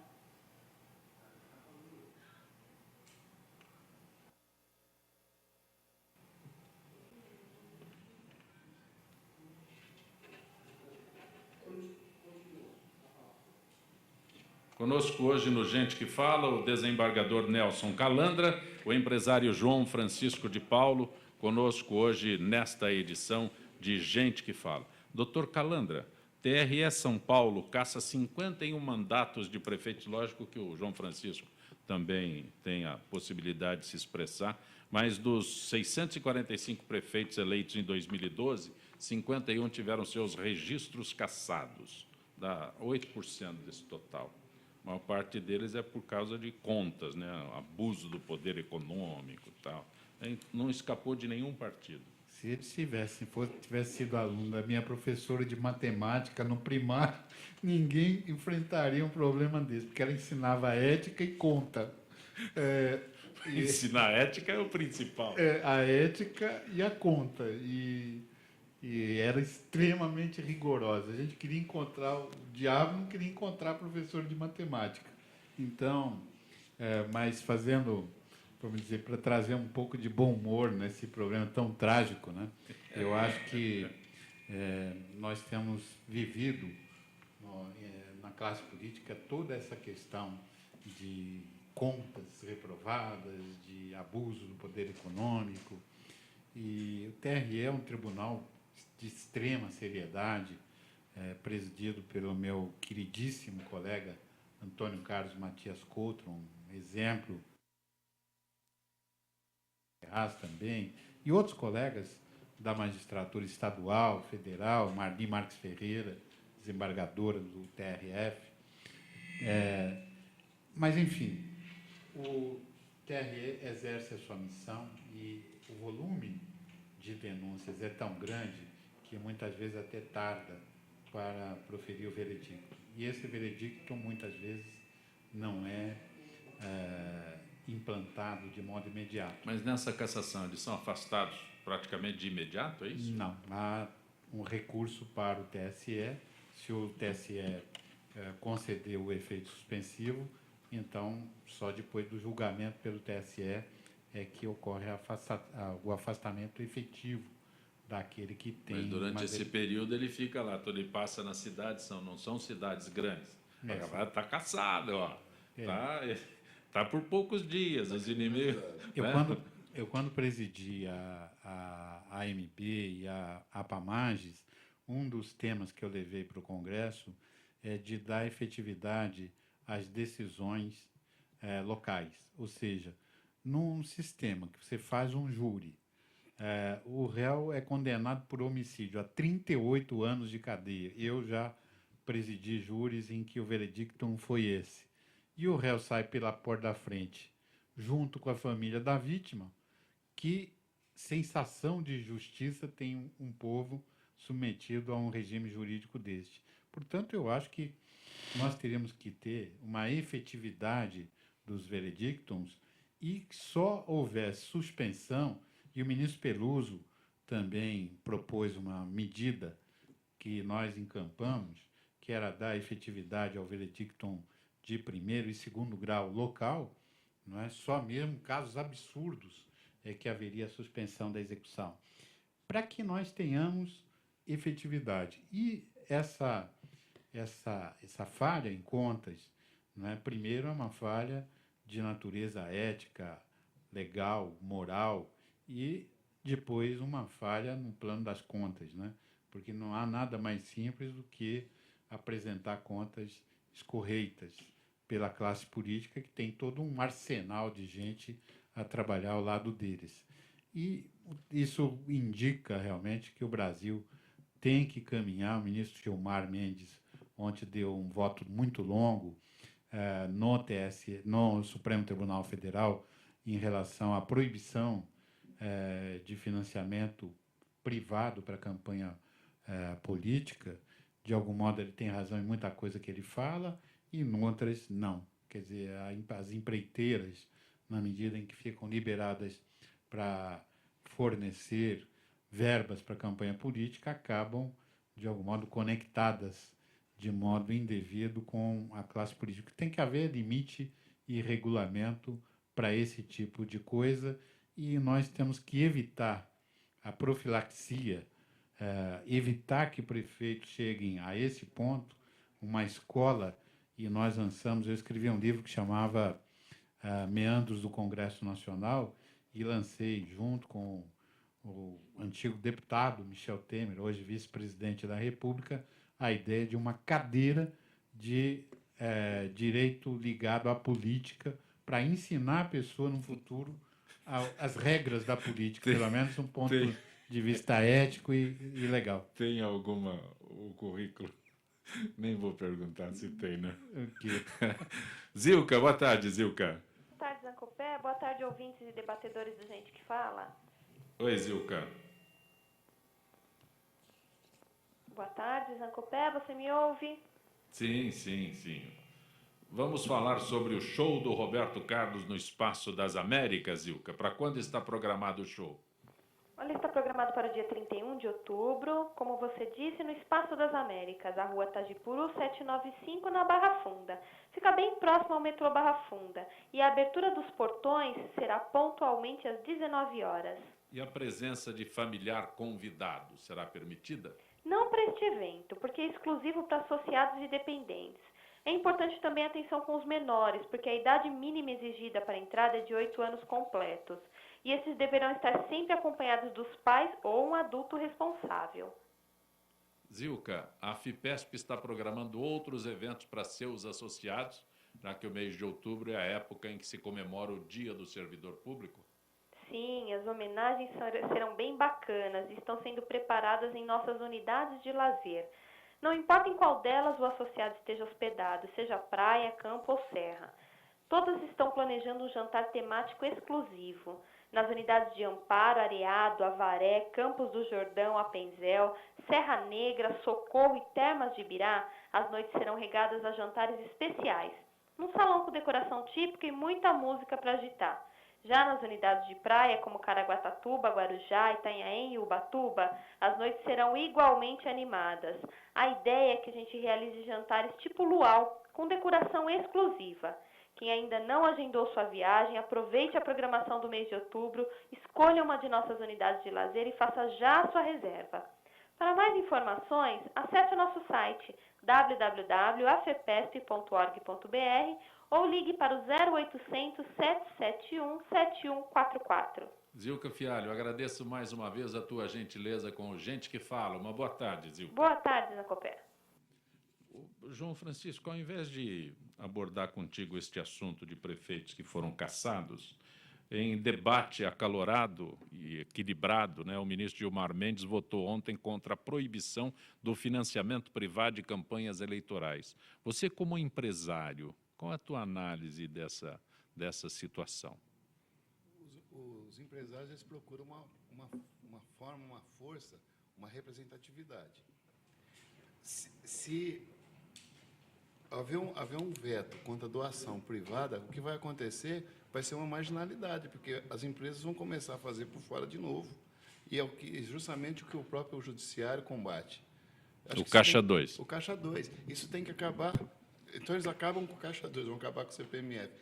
Conosco hoje no Gente que Fala, o desembargador Nelson Calandra, o empresário João Francisco de Paulo, conosco hoje nesta edição de Gente que Fala. Doutor Calandra, TRE São Paulo caça 51 mandatos de prefeitos, lógico que o João Francisco também tem a possibilidade de se expressar, mas dos 645 prefeitos eleitos em 2012, 51 tiveram seus registros cassados, dá 8% desse total. A maior parte deles é por causa de contas, né? Abuso do poder econômico e tal. Não escapou de nenhum partido. Se eles tivesse sido aluno da minha professora de matemática no primário, ninguém enfrentaria um problema desse, porque ela ensinava ética e conta. Ensinar ética é o principal. A ética e a conta. E era extremamente rigorosa. A gente queria encontrar o diabo, não queria encontrar professor de matemática. Então, mas fazendo, vamos dizer, para trazer um pouco de bom humor nesse problema tão trágico, né? Eu acho que nós temos vivido na classe política toda essa questão de contas reprovadas, de abuso do poder econômico. E o TRE é um tribunal de extrema seriedade, presidido pelo meu queridíssimo colega Antônio Carlos Matias Couto, um exemplo, também, e outros colegas da magistratura estadual, federal, Marli Marques Ferreira, desembargadora do TRF. Mas, enfim, o TRE exerce a sua missão e o volume de denúncias é tão grande que muitas vezes até tarda para proferir o veredicto. E esse veredicto, muitas vezes, não é implantado de modo imediato. Mas nessa cassação, eles são afastados praticamente de imediato, é isso? Não. Há um recurso para o TSE. Se o TSE conceder o efeito suspensivo, então, só depois do julgamento pelo TSE é que ocorre o afastamento efetivo daquele que tem... Mas durante esse período ele fica lá, ele passa nas cidades, não são cidades grandes. Está caçado, ó. Tá por poucos dias, os inimigos... Eu, quando presidi a AMB e a APAMAGES, um dos temas que eu levei para o Congresso é de dar efetividade às decisões locais. Ou seja, num sistema que você faz um júri, o réu é condenado por homicídio a 38 anos de cadeia. Eu já presidi júris em que o veredicto foi esse. E o réu sai pela porta da frente, junto com a família da vítima. Que sensação de justiça tem um povo submetido a um regime jurídico deste? Portanto, eu acho que nós teríamos que ter uma efetividade dos veredictos e só houvesse suspensão, e o ministro Peluso também propôs uma medida que nós encampamos, que era dar efetividade ao veredicto de primeiro e segundo grau local, não é? Só mesmo casos absurdos é que haveria suspensão da execução, para que nós tenhamos efetividade. E essa falha em contas, não é? Primeiro, é uma falha de natureza ética, legal, moral, e depois uma falha no plano das contas, né? Porque não há nada mais simples do que apresentar contas escorreitas pela classe política, que tem todo um arsenal de gente a trabalhar ao lado deles. E isso indica realmente que o Brasil tem que caminhar. O ministro Gilmar Mendes ontem deu um voto muito longo no Supremo Tribunal Federal em relação à proibição de financiamento privado para a campanha política. De algum modo, ele tem razão em muita coisa que ele fala, e em outras, não. Quer dizer, as empreiteiras, na medida em que ficam liberadas para fornecer verbas para a campanha política, acabam, de algum modo, conectadas de modo indevido com a classe política. Tem que haver limite e regulamento para esse tipo de coisa, e nós temos que evitar a profilaxia, evitar que prefeitos cheguem a esse ponto. Uma escola, e nós lançamos, eu escrevi um livro que chamava Meandros do Congresso Nacional, e lancei junto com o antigo deputado Michel Temer, hoje vice-presidente da República, a ideia de uma cadeira de direito ligado à política para ensinar a pessoa no futuro as regras da política, pelo menos um ponto de vista ético e legal. Tem o currículo? Nem vou perguntar se tem, né? Okay. Zilka, boa tarde, Zilka. Boa tarde, Zancopé. Boa tarde, ouvintes e debatedores do Gente que Fala. Oi, Zilka. Boa tarde, Zancopé. Você me ouve? Sim, sim, sim. Vamos falar sobre o show do Roberto Carlos no Espaço das Américas, Zilka. Para quando está programado o show? Olha, está programado para o dia 31 de outubro, como você disse, no Espaço das Américas, a rua Tajipuru 795, na Barra Funda. Fica bem próximo ao metrô Barra Funda. E a abertura dos portões será pontualmente às 19 horas. E a presença de familiar convidado será permitida? Não para este evento, porque é exclusivo para associados e dependentes. É importante também a atenção com os menores, porque a idade mínima exigida para a entrada é de 8 anos completos. E esses deverão estar sempre acompanhados dos pais ou um adulto responsável. Zilka, a FIPESP está programando outros eventos para seus associados, já que o mês de outubro é a época em que se comemora o Dia do Servidor Público? Sim, as homenagens serão bem bacanas e estão sendo preparadas em nossas unidades de lazer. Não importa em qual delas o associado esteja hospedado, seja praia, campo ou serra. Todas estão planejando um jantar temático exclusivo. Nas unidades de Amparo, Areado, Avaré, Campos do Jordão, Apenzel, Serra Negra, Socorro e Termas de Ibirá, as noites serão regadas a jantares especiais, num salão com decoração típica e muita música para agitar. Já nas unidades de praia, como Caraguatatuba, Guarujá, Itanhaém e Ubatuba, as noites serão igualmente animadas. A ideia é que a gente realize jantares tipo luau, com decoração exclusiva. Quem ainda não agendou sua viagem, aproveite a programação do mês de outubro, escolha uma de nossas unidades de lazer e faça já a sua reserva. Para mais informações, acesse o nosso site www.afepesp.org.br ou ligue para o 0800 771 7144. Zilka Fialho, agradeço mais uma vez a tua gentileza com o Gente que Fala. Uma boa tarde, Zilka. Boa tarde, Zancopé. João Francisco, ao invés de abordar contigo este assunto de prefeitos que foram cassados, em debate acalorado e equilibrado, né, o ministro Gilmar Mendes votou ontem contra a proibição do financiamento privado de campanhas eleitorais. Você, como empresário, qual é a tua análise dessa situação? Os empresários eles procuram uma forma, uma força, uma representatividade. Se haver um veto contra a doação privada, o que vai acontecer vai ser uma marginalidade, porque as empresas vão começar a fazer por fora de novo. E é justamente o que o próprio judiciário combate. O Caixa 2. O Caixa 2. Isso tem que acabar. Então, eles acabam com o Caixa 2, vão acabar com o CPMF.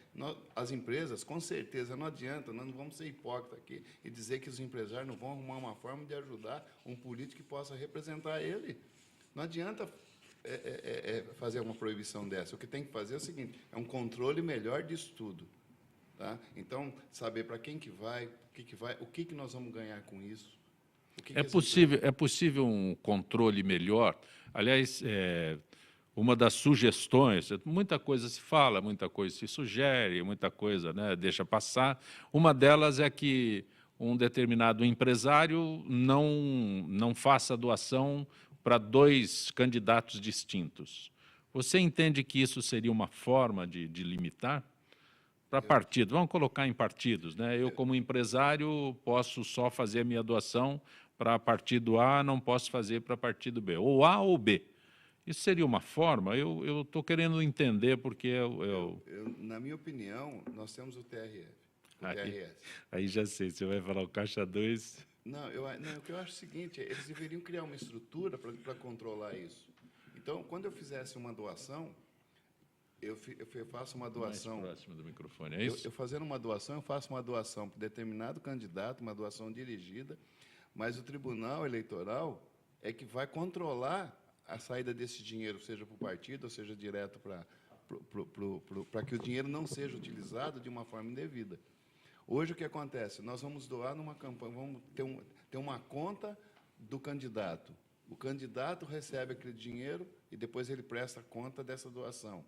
As empresas, com certeza, não adianta, nós não vamos ser hipócritas aqui e dizer que os empresários não vão arrumar uma forma de ajudar um político que possa representar ele. Não adianta fazer uma proibição dessa. O que tem que fazer é o seguinte, é um controle melhor disso tudo. Tá? Então, saber para quem que vai, o que nós vamos ganhar com isso. É possível um controle melhor? Aliás, uma das sugestões, muita coisa se fala, muita coisa se sugere, muita coisa, né, deixa passar. Uma delas é que um determinado empresário não faça doação para 2 candidatos distintos. Você entende que isso seria uma forma de limitar? Para partido, vamos colocar em partidos, né? Eu, como empresário, posso só fazer a minha doação para partido A, não posso fazer para partido B, ou A ou B. Isso seria uma forma? Eu estou querendo entender, porque na minha opinião, nós temos o TRF, o TRS. Aí já sei, você vai falar o Caixa 2... Não, o que eu acho é o seguinte, eles deveriam criar uma estrutura para controlar isso. Então, quando eu fizesse uma doação, eu faço uma doação... Mais próximo do microfone, é isso? Eu fazendo uma doação, eu faço uma doação para determinado candidato, uma doação dirigida, mas o Tribunal Eleitoral é que vai controlar a saída desse dinheiro, seja para o partido, ou seja direto para que o dinheiro não seja utilizado de uma forma indevida. Hoje o que acontece? Nós vamos doar numa campanha, vamos ter uma conta do candidato. O candidato recebe aquele dinheiro e depois ele presta conta dessa doação,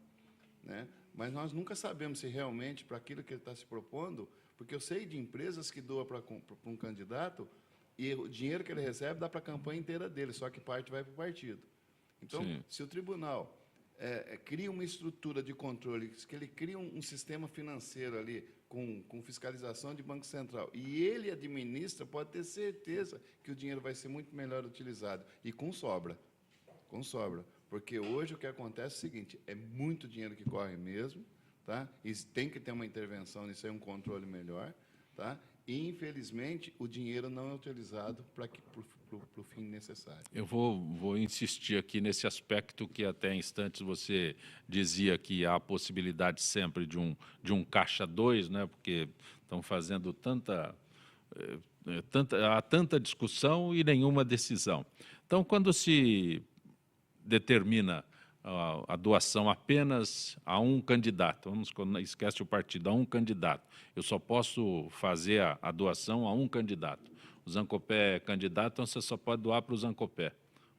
né? Mas nós nunca sabemos se realmente, para aquilo que ele está se propondo, porque eu sei de empresas que doam para um candidato e o dinheiro que ele recebe dá para a campanha inteira dele, só que parte vai para o partido. Então, Sim. se o tribunal cria uma estrutura de controle, que ele cria um sistema financeiro ali, com fiscalização de Banco Central, e ele administra, pode ter certeza que o dinheiro vai ser muito melhor utilizado, e com sobra. Porque hoje o que acontece é o seguinte, é muito dinheiro que corre mesmo, tá? E tem que ter uma intervenção nisso aí, um controle melhor, tá? E, infelizmente, o dinheiro não é utilizado para o fim necessário. Eu vou insistir aqui nesse aspecto que até instantes você dizia que há a possibilidade sempre de um caixa 2, né? Porque estão fazendo há tanta discussão e nenhuma decisão. Então, quando se determina a doação apenas a um candidato, esquece o partido, a um candidato, eu só posso fazer a doação a um candidato. O Zancopé é candidato, então você só pode doar para o Zancopé,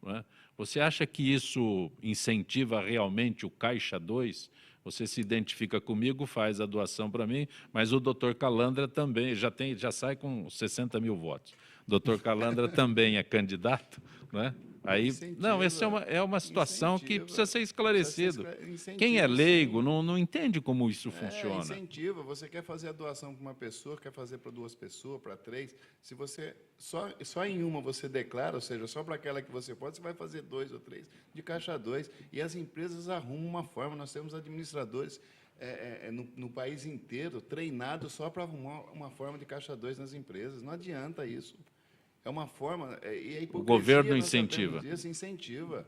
não é? Você acha que isso incentiva realmente o Caixa 2? Você se identifica comigo, faz a doação para mim, mas o doutor Calandra também já sai com 60 mil votos. O doutor Calandra também é candidato, não é? Aí, não, essa é uma situação que precisa ser esclarecida. Quem é leigo não entende como isso funciona. Incentiva. Você quer fazer a doação para uma pessoa, quer fazer para 2 pessoas, para 3. Se você só em uma você declara, ou seja, só para aquela que você pode, você vai fazer 2 ou 3 de Caixa 2. E as empresas arrumam uma forma. Nós temos administradores no país inteiro treinados só para arrumar uma forma de Caixa 2 nas empresas. Não adianta isso. É uma forma... E a o governo incentiva. Isso, incentiva,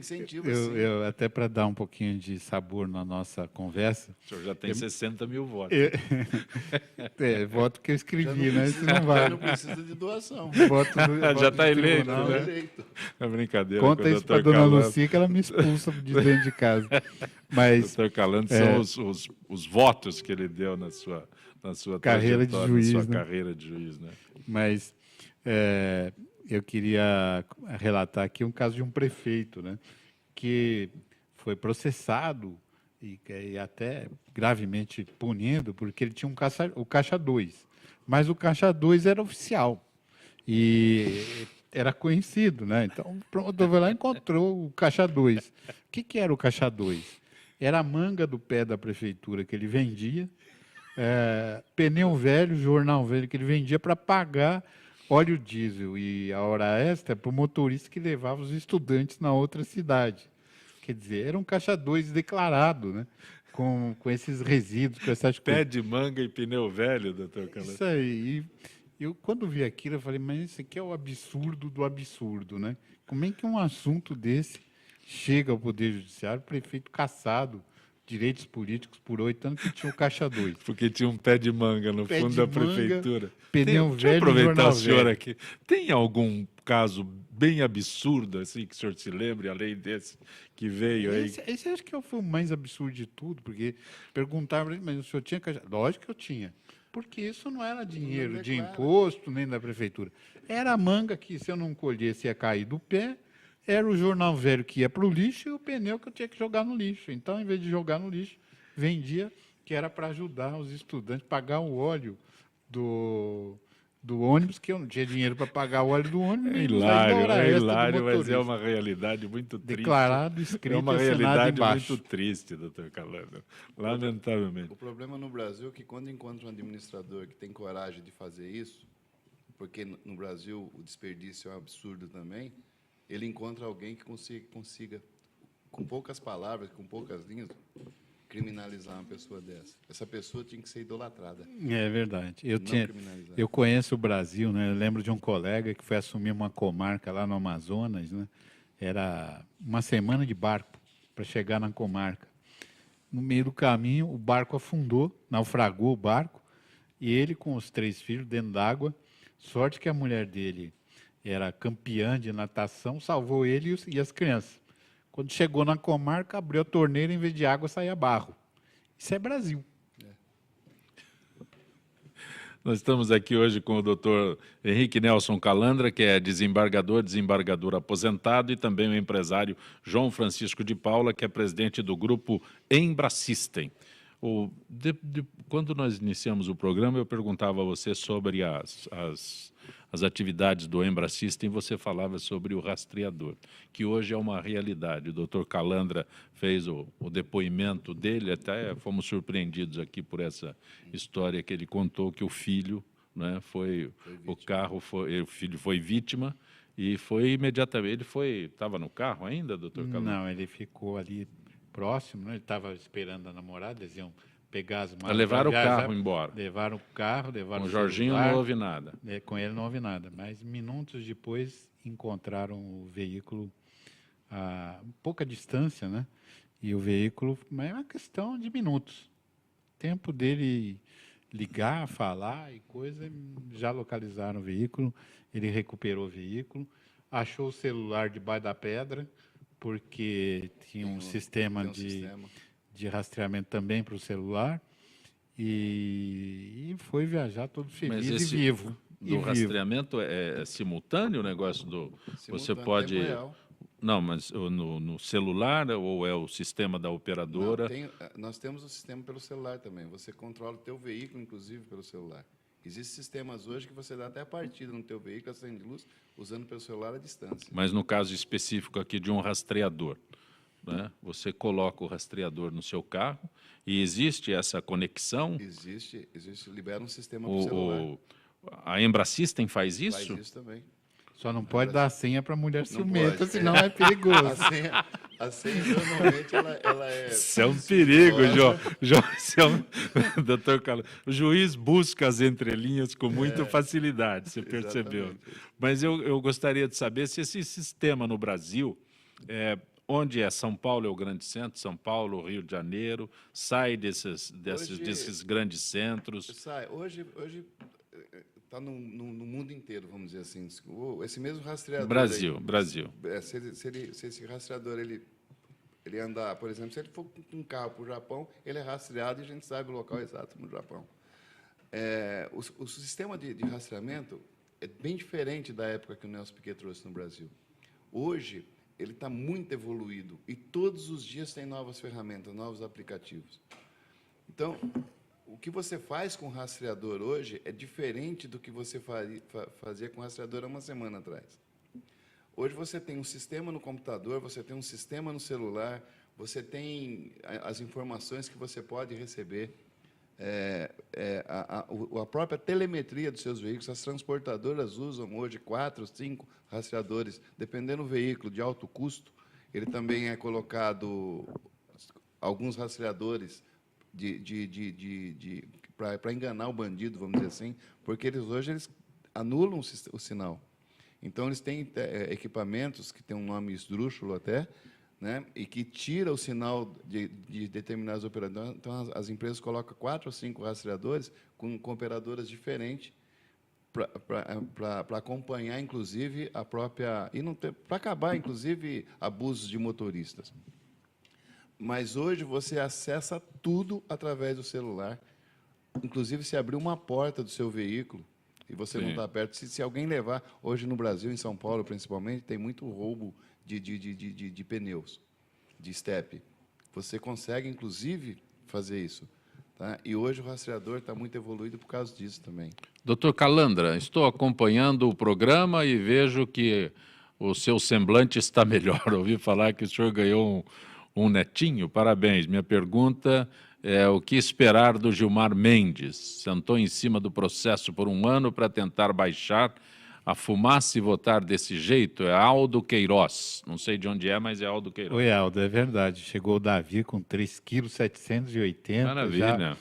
sim. Eu até para dar um pouquinho de sabor na nossa conversa... O senhor já tem 60 mil votos. Voto que eu escrevi, né? Isso não vale. Não precisa de doação. Já está eleito, tribunal, né? É brincadeira. Conta isso para a dona Lucia, que ela me expulsa de dentro de casa. Mas, o doutor Calandra são os votos que ele deu na sua carreira de juiz, na sua carreira de juiz, né? Mas eu queria relatar aqui um caso de um prefeito, né, que foi processado e até gravemente punido porque ele tinha o Caixa 2. Mas o Caixa 2 era oficial e era conhecido, né? Então, pronto, eu fui lá e encontrou o Caixa 2. O que era o Caixa 2? Era a manga do pé da prefeitura que ele vendia, pneu velho, jornal velho que ele vendia para pagar óleo diesel e a hora extra para o motorista que levava os estudantes na outra cidade. Quer dizer, era um Caixa 2 declarado, né? Com esses resíduos, com essas coisas. Pé de manga e pneu velho, doutor Calandra. Isso aí. Eu, quando vi aquilo, eu falei, mas isso aqui é o absurdo do absurdo, né? Como é que um assunto desse chega ao Poder Judiciário, o prefeito cassado, direitos políticos por 8 anos, que tinha o Caixa 2. Porque tinha um pé de manga no fundo da prefeitura. Pneu velho, deixa eu aproveitar o senhor velho. aqui. Tem algum caso bem absurdo, assim, que o senhor se lembre, além desse que veio aí? Esse acho que foi o mais absurdo de tudo, porque perguntavam, mas o senhor tinha Caixa? Lógico que eu tinha. Porque isso não era dinheiro de imposto, nem da prefeitura. Era a manga que, se eu não colhesse, ia cair do pé. Era o jornal velho que ia para o lixo e o pneu que eu tinha que jogar no lixo. Então, em vez de jogar no lixo, vendia, que era para ajudar os estudantes a pagar o óleo do ônibus, que eu não tinha dinheiro para pagar o óleo do ônibus. É hilário, mas é uma realidade muito triste. Declarado, escrito, é uma assinado realidade embaixo. muito triste, doutor Calandra. Lamentavelmente. O problema no Brasil é que, quando encontra um administrador que tem coragem de fazer isso, porque no Brasil o desperdício é um absurdo também, ele encontra alguém que consiga, com poucas palavras, com poucas linhas, criminalizar uma pessoa dessa. Essa pessoa tinha que ser idolatrada. É verdade. Criminalizada. Eu conheço o Brasil, né? Eu lembro de um colega que foi assumir uma comarca lá no Amazonas, né? Era uma semana de barco para chegar na comarca. No meio do caminho, o barco afundou, naufragou o barco, e ele com os 3 filhos dentro d'água. Sorte que a mulher dele era campeã de natação, salvou ele e as crianças. Quando chegou na comarca, abriu a torneira, em vez de água, saía barro. Isso é Brasil. Nós estamos aqui hoje com o doutor Henrique Nelson Calandra, que é desembargador aposentado, e também o empresário João Francisco de Paula, que é presidente do grupo Embrasystem. Quando nós iniciamos o programa, eu perguntava a você sobre as atividades do Embrasystem, você falava sobre o rastreador, que hoje é uma realidade. O doutor Calandra fez o depoimento dele, até fomos surpreendidos aqui por essa história que ele contou, que o filho, né, o filho foi vítima e foi imediatamente, estava no carro ainda, doutor Calandra? Não, ele ficou ali próximo, né? Ele estava esperando a namorada, eles iam pegar as malas. Levaram o carro embora. Levaram o carro, levaram com o o Jorginho celular, não houve nada. Com ele não houve nada, mas minutos depois encontraram o veículo a pouca distância, né? E o veículo, mas é uma questão de minutos. Tempo dele ligar, falar e coisa, já localizaram o veículo, ele recuperou o veículo, achou o celular debaixo da pedra, porque tinha um sistema de rastreamento também para o celular, e foi viajar todo feliz e vivo. Do rastreamento é simultâneo o negócio do... Você pode... Não, mas no celular ou é o sistema da operadora? Nós temos o sistema pelo celular também. Você controla o teu veículo, inclusive, pelo celular. Existem sistemas hoje que você dá até a partida no teu veículo, acende luz, usando pelo celular à distância. Mas no caso específico aqui de um rastreador, né? Você coloca o rastreador no seu carro e existe essa conexão? Existe, libera um sistema para o celular. A Embrasystem faz isso? Faz isso também. Só não pode dar a senha para a mulher ciumenta, senão é perigoso. A senha normalmente, ela é... Isso é um perigo, João. Doutor Carlos, o juiz busca as entrelinhas com muita facilidade, você percebeu. Exatamente. Mas eu gostaria de saber se esse sistema no Brasil, onde São Paulo é o grande centro, São Paulo, Rio de Janeiro, sai desses grandes centros. Sai. Hoje está no mundo inteiro, vamos dizer assim. Esse mesmo rastreador... Brasil. Se esse rastreador ele andar, por exemplo, se ele for com um carro para o Japão, ele é rastreado e a gente sabe o local exato no Japão. O sistema de rastreamento é bem diferente da época que o Nelson Piquet trouxe no Brasil. Hoje, ele está muito evoluído e todos os dias tem novas ferramentas, novos aplicativos. Então, o que você faz com o rastreador hoje é diferente do que você fazia com o rastreador há uma semana atrás. Hoje você tem um sistema no computador, você tem um sistema no celular, você tem as informações que você pode receber, a própria telemetria dos seus veículos. As transportadoras usam hoje 4, 5 rastreadores, dependendo do veículo de alto custo. Ele também é colocado alguns rastreadores para enganar o bandido, vamos dizer assim, porque hoje eles anulam o sinal. Então, eles têm equipamentos que têm um nome esdrúxulo até, né, e que tira o sinal de determinados operadores. Então, as empresas colocam 4 ou 5 rastreadores com operadoras diferentes para acompanhar, inclusive, a própria... para acabar, inclusive, abusos de motoristas. Mas hoje você acessa tudo através do celular, inclusive se abrir uma porta do seu veículo e você não está perto. Se alguém levar, hoje no Brasil, em São Paulo principalmente, tem muito roubo de pneus, de estepe. Você consegue, inclusive, fazer isso. Tá? E hoje o rastreador está muito evoluído por causa disso também. Doutor Calandra, estou acompanhando o programa e vejo que o seu semblante está melhor. Ouvi falar que o senhor ganhou um netinho, parabéns. Minha pergunta é o que esperar do Gilmar Mendes? Sentou em cima do processo por 1 ano para tentar baixar a fumaça e votar desse jeito. É Aldo Queiroz. Não sei de onde é, mas é Aldo Queiroz. Oi, Aldo, é verdade. Chegou o Davi com 3,780 kg. Maravilha.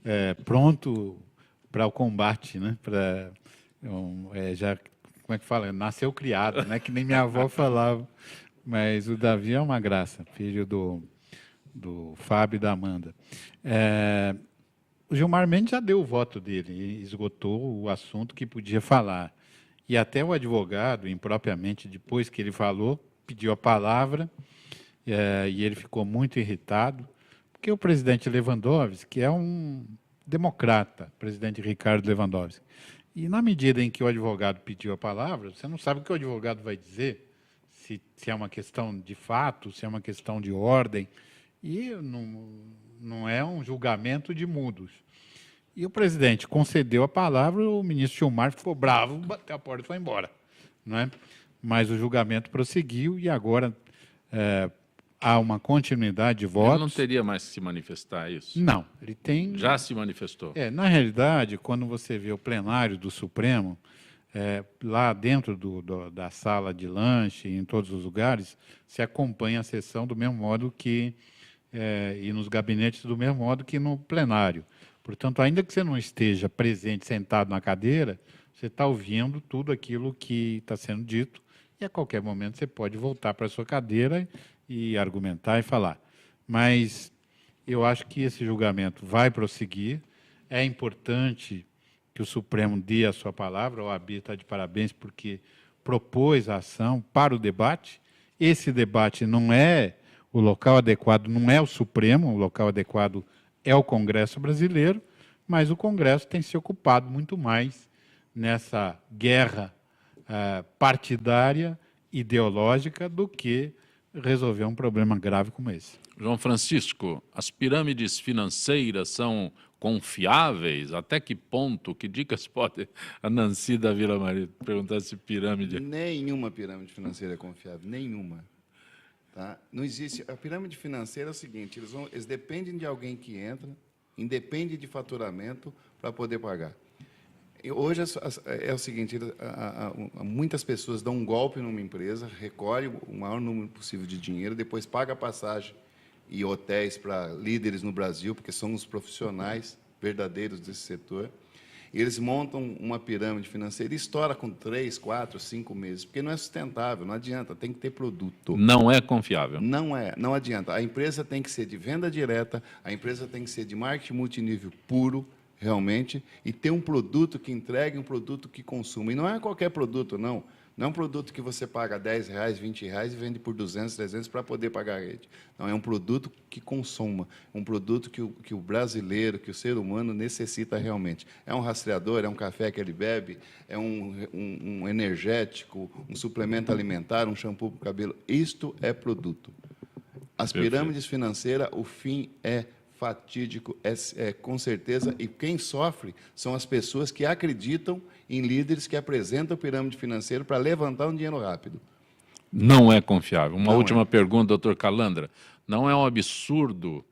Já, pronto para o combate, né? Já, como é que fala? Nasceu criado, né? Que nem minha avó falava. Mas o Davi é uma graça, filho do Fábio e da Amanda. O Gilmar Mendes já deu o voto dele, esgotou o assunto que podia falar. E até o advogado, impropriamente, depois que ele falou, pediu a palavra, e ele ficou muito irritado, porque o presidente Lewandowski é um democrata, presidente Ricardo Lewandowski. E na medida em que o advogado pediu a palavra, você não sabe o que o advogado vai dizer, se é uma questão de fato, se é uma questão de ordem, e não é um julgamento de mudos. E o presidente concedeu a palavra, o ministro Gilmar ficou bravo, bateu a porta e foi embora. Não é? Mas o julgamento prosseguiu e agora há uma continuidade de votos. Ele não teria mais que se manifestar, é isso? Não, ele tem... Já se manifestou? Na realidade, quando você vê o plenário do Supremo, lá dentro da sala de lanche, em todos os lugares, se acompanha a sessão do mesmo modo que... e nos gabinetes do mesmo modo que no plenário. Portanto, ainda que você não esteja presente, sentado na cadeira, você está ouvindo tudo aquilo que está sendo dito e, a qualquer momento, você pode voltar para a sua cadeira e argumentar e falar. Mas eu acho que esse julgamento vai prosseguir. É importante que o Supremo dê a sua palavra. O OAB está de parabéns porque propôs a ação para o debate. Esse debate não é o local adequado, não é o Supremo, o local adequado é o Congresso brasileiro, mas o Congresso tem se ocupado muito mais nessa guerra partidária, ideológica, do que resolver um problema grave como esse. João Francisco, as pirâmides financeiras são confiáveis? Até que ponto? Que dicas pode a Nancy da Vila Maria perguntar se pirâmide... Nenhuma pirâmide financeira é confiável, nenhuma. Tá? Não existe. A pirâmide financeira é o seguinte: eles dependem de alguém que entra, independe de faturamento para poder pagar. E hoje é o seguinte: muitas pessoas dão um golpe numa empresa, recolhem o maior número possível de dinheiro, depois paga passagem e hotéis para líderes no Brasil, porque são os profissionais verdadeiros desse setor. E eles montam uma pirâmide financeira e estoura com 3, 4, 5 meses, porque não é sustentável, não adianta, tem que ter produto. Não é confiável. Não adianta. A empresa tem que ser de venda direta, a empresa tem que ser de marketing multinível puro, realmente, e ter um produto que entregue, um produto que consuma. E não é qualquer produto, não. Não é um produto que você paga R$10, R$20 e vende por 200, 300 para poder pagar a rede. Não, é um produto que consuma, um produto que o brasileiro, que o ser humano necessita realmente. É um rastreador, é um café que ele bebe, é um energético, um suplemento alimentar, um shampoo para o cabelo. Isto é produto. As pirâmides financeiras, o fim é fatídico, com certeza, e quem sofre são as pessoas que acreditam em líderes que apresentam pirâmide financeira para levantar um dinheiro rápido. Não é confiável. Uma Não última é. pergunta, doutor Calandra. Não é um absurdo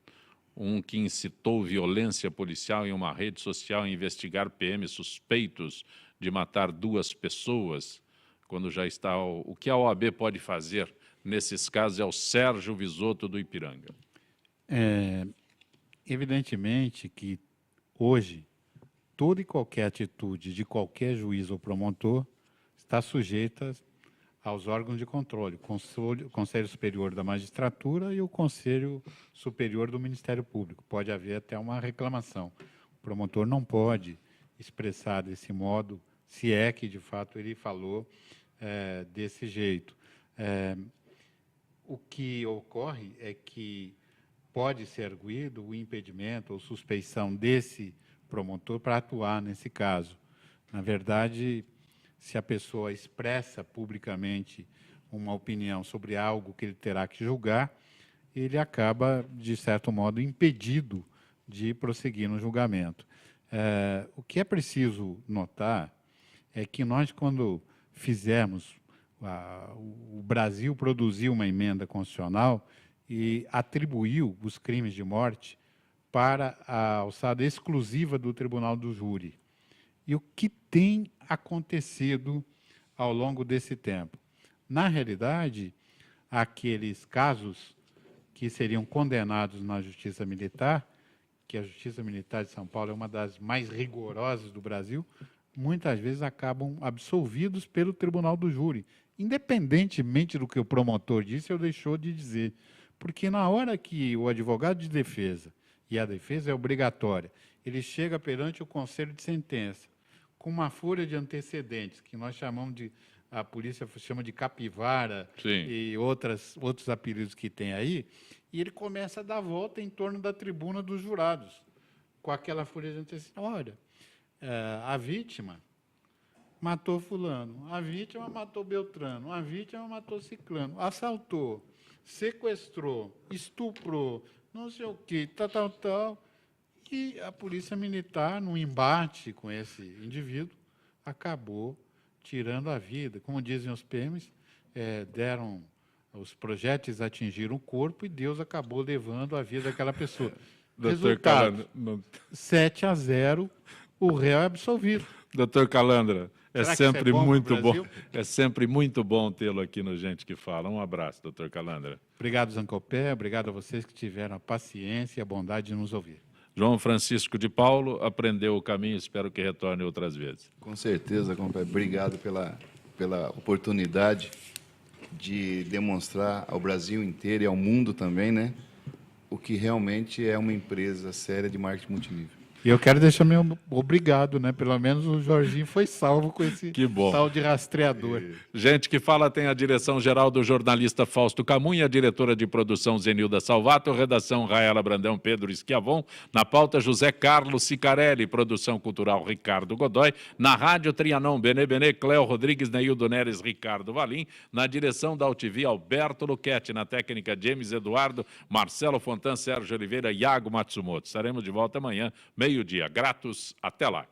que incitou violência policial em uma rede social investigar PMs suspeitos de matar 2 pessoas, quando já está... O que a OAB pode fazer nesses casos é o Sérgio Visoto do Ipiranga. Evidentemente que hoje toda e qualquer atitude de qualquer juiz ou promotor está sujeita aos órgãos de controle, o Conselho Superior da Magistratura e o Conselho Superior do Ministério Público. Pode haver até uma reclamação. O promotor não pode expressar desse modo, se é que, de fato, ele falou desse jeito. O que ocorre é que pode ser arguido o impedimento ou suspeição desse promotor para atuar nesse caso. Na verdade, se a pessoa expressa publicamente uma opinião sobre algo que ele terá que julgar, ele acaba, de certo modo, impedido de prosseguir no julgamento. O que é preciso notar é que nós, quando fizemos, o Brasil produziu uma emenda constitucional e atribuiu os crimes de morte para a alçada exclusiva do Tribunal do Júri. E o que tem acontecido ao longo desse tempo? Na realidade, aqueles casos que seriam condenados na Justiça Militar, que a Justiça Militar de São Paulo é uma das mais rigorosas do Brasil, muitas vezes acabam absolvidos pelo Tribunal do Júri, independentemente do que o promotor disse ou deixou de dizer. Porque na hora que o advogado de defesa, e a defesa é obrigatória, ele chega perante o conselho de sentença com uma folha de antecedentes, que nós chamamos de, a polícia chama de capivara, Sim. E outros apelidos que tem aí, e ele começa a dar volta em torno da tribuna dos jurados, com aquela folha de antecedência. Olha, a vítima matou fulano, a vítima matou Beltrano, a vítima matou Ciclano, assaltou, sequestrou, estuprou, não sei o quê, tal. E a polícia militar, num embate com esse indivíduo, acabou tirando a vida. Como dizem os PMs, os projéteis atingiram o corpo e Deus acabou levando a vida daquela pessoa. Resultado, 7-0, o réu é absolvido. Doutor Calandra, é sempre muito bom tê-lo aqui no Gente que Fala. Um abraço, doutor Calandra. Obrigado, Zancopé. Obrigado a vocês que tiveram a paciência e a bondade de nos ouvir. João Francisco de Paulo aprendeu o caminho, espero que retorne outras vezes. Com certeza, compadre. Obrigado pela oportunidade de demonstrar ao Brasil inteiro e ao mundo também, né, o que realmente é uma empresa séria de marketing multinível. E eu quero deixar meu obrigado, né? Pelo menos o Jorginho foi salvo com esse tal de rastreador. Gente que Fala tem a direção-geral do jornalista Fausto Camunha, a diretora de produção Zenilda Salvato, redação Raela Brandão, Pedro Schiavon, na pauta José Carlos Sicarelli, produção cultural Ricardo Godoy, na rádio Trianon, Benê, Cléo Rodrigues, Neildo Neres, Ricardo Valim, na direção da UTV Alberto Luquete, na técnica James Eduardo, Marcelo Fontan, Sérgio Oliveira, Iago Matsumoto. Estaremos de volta amanhã, meio-dia. Gratos, até lá.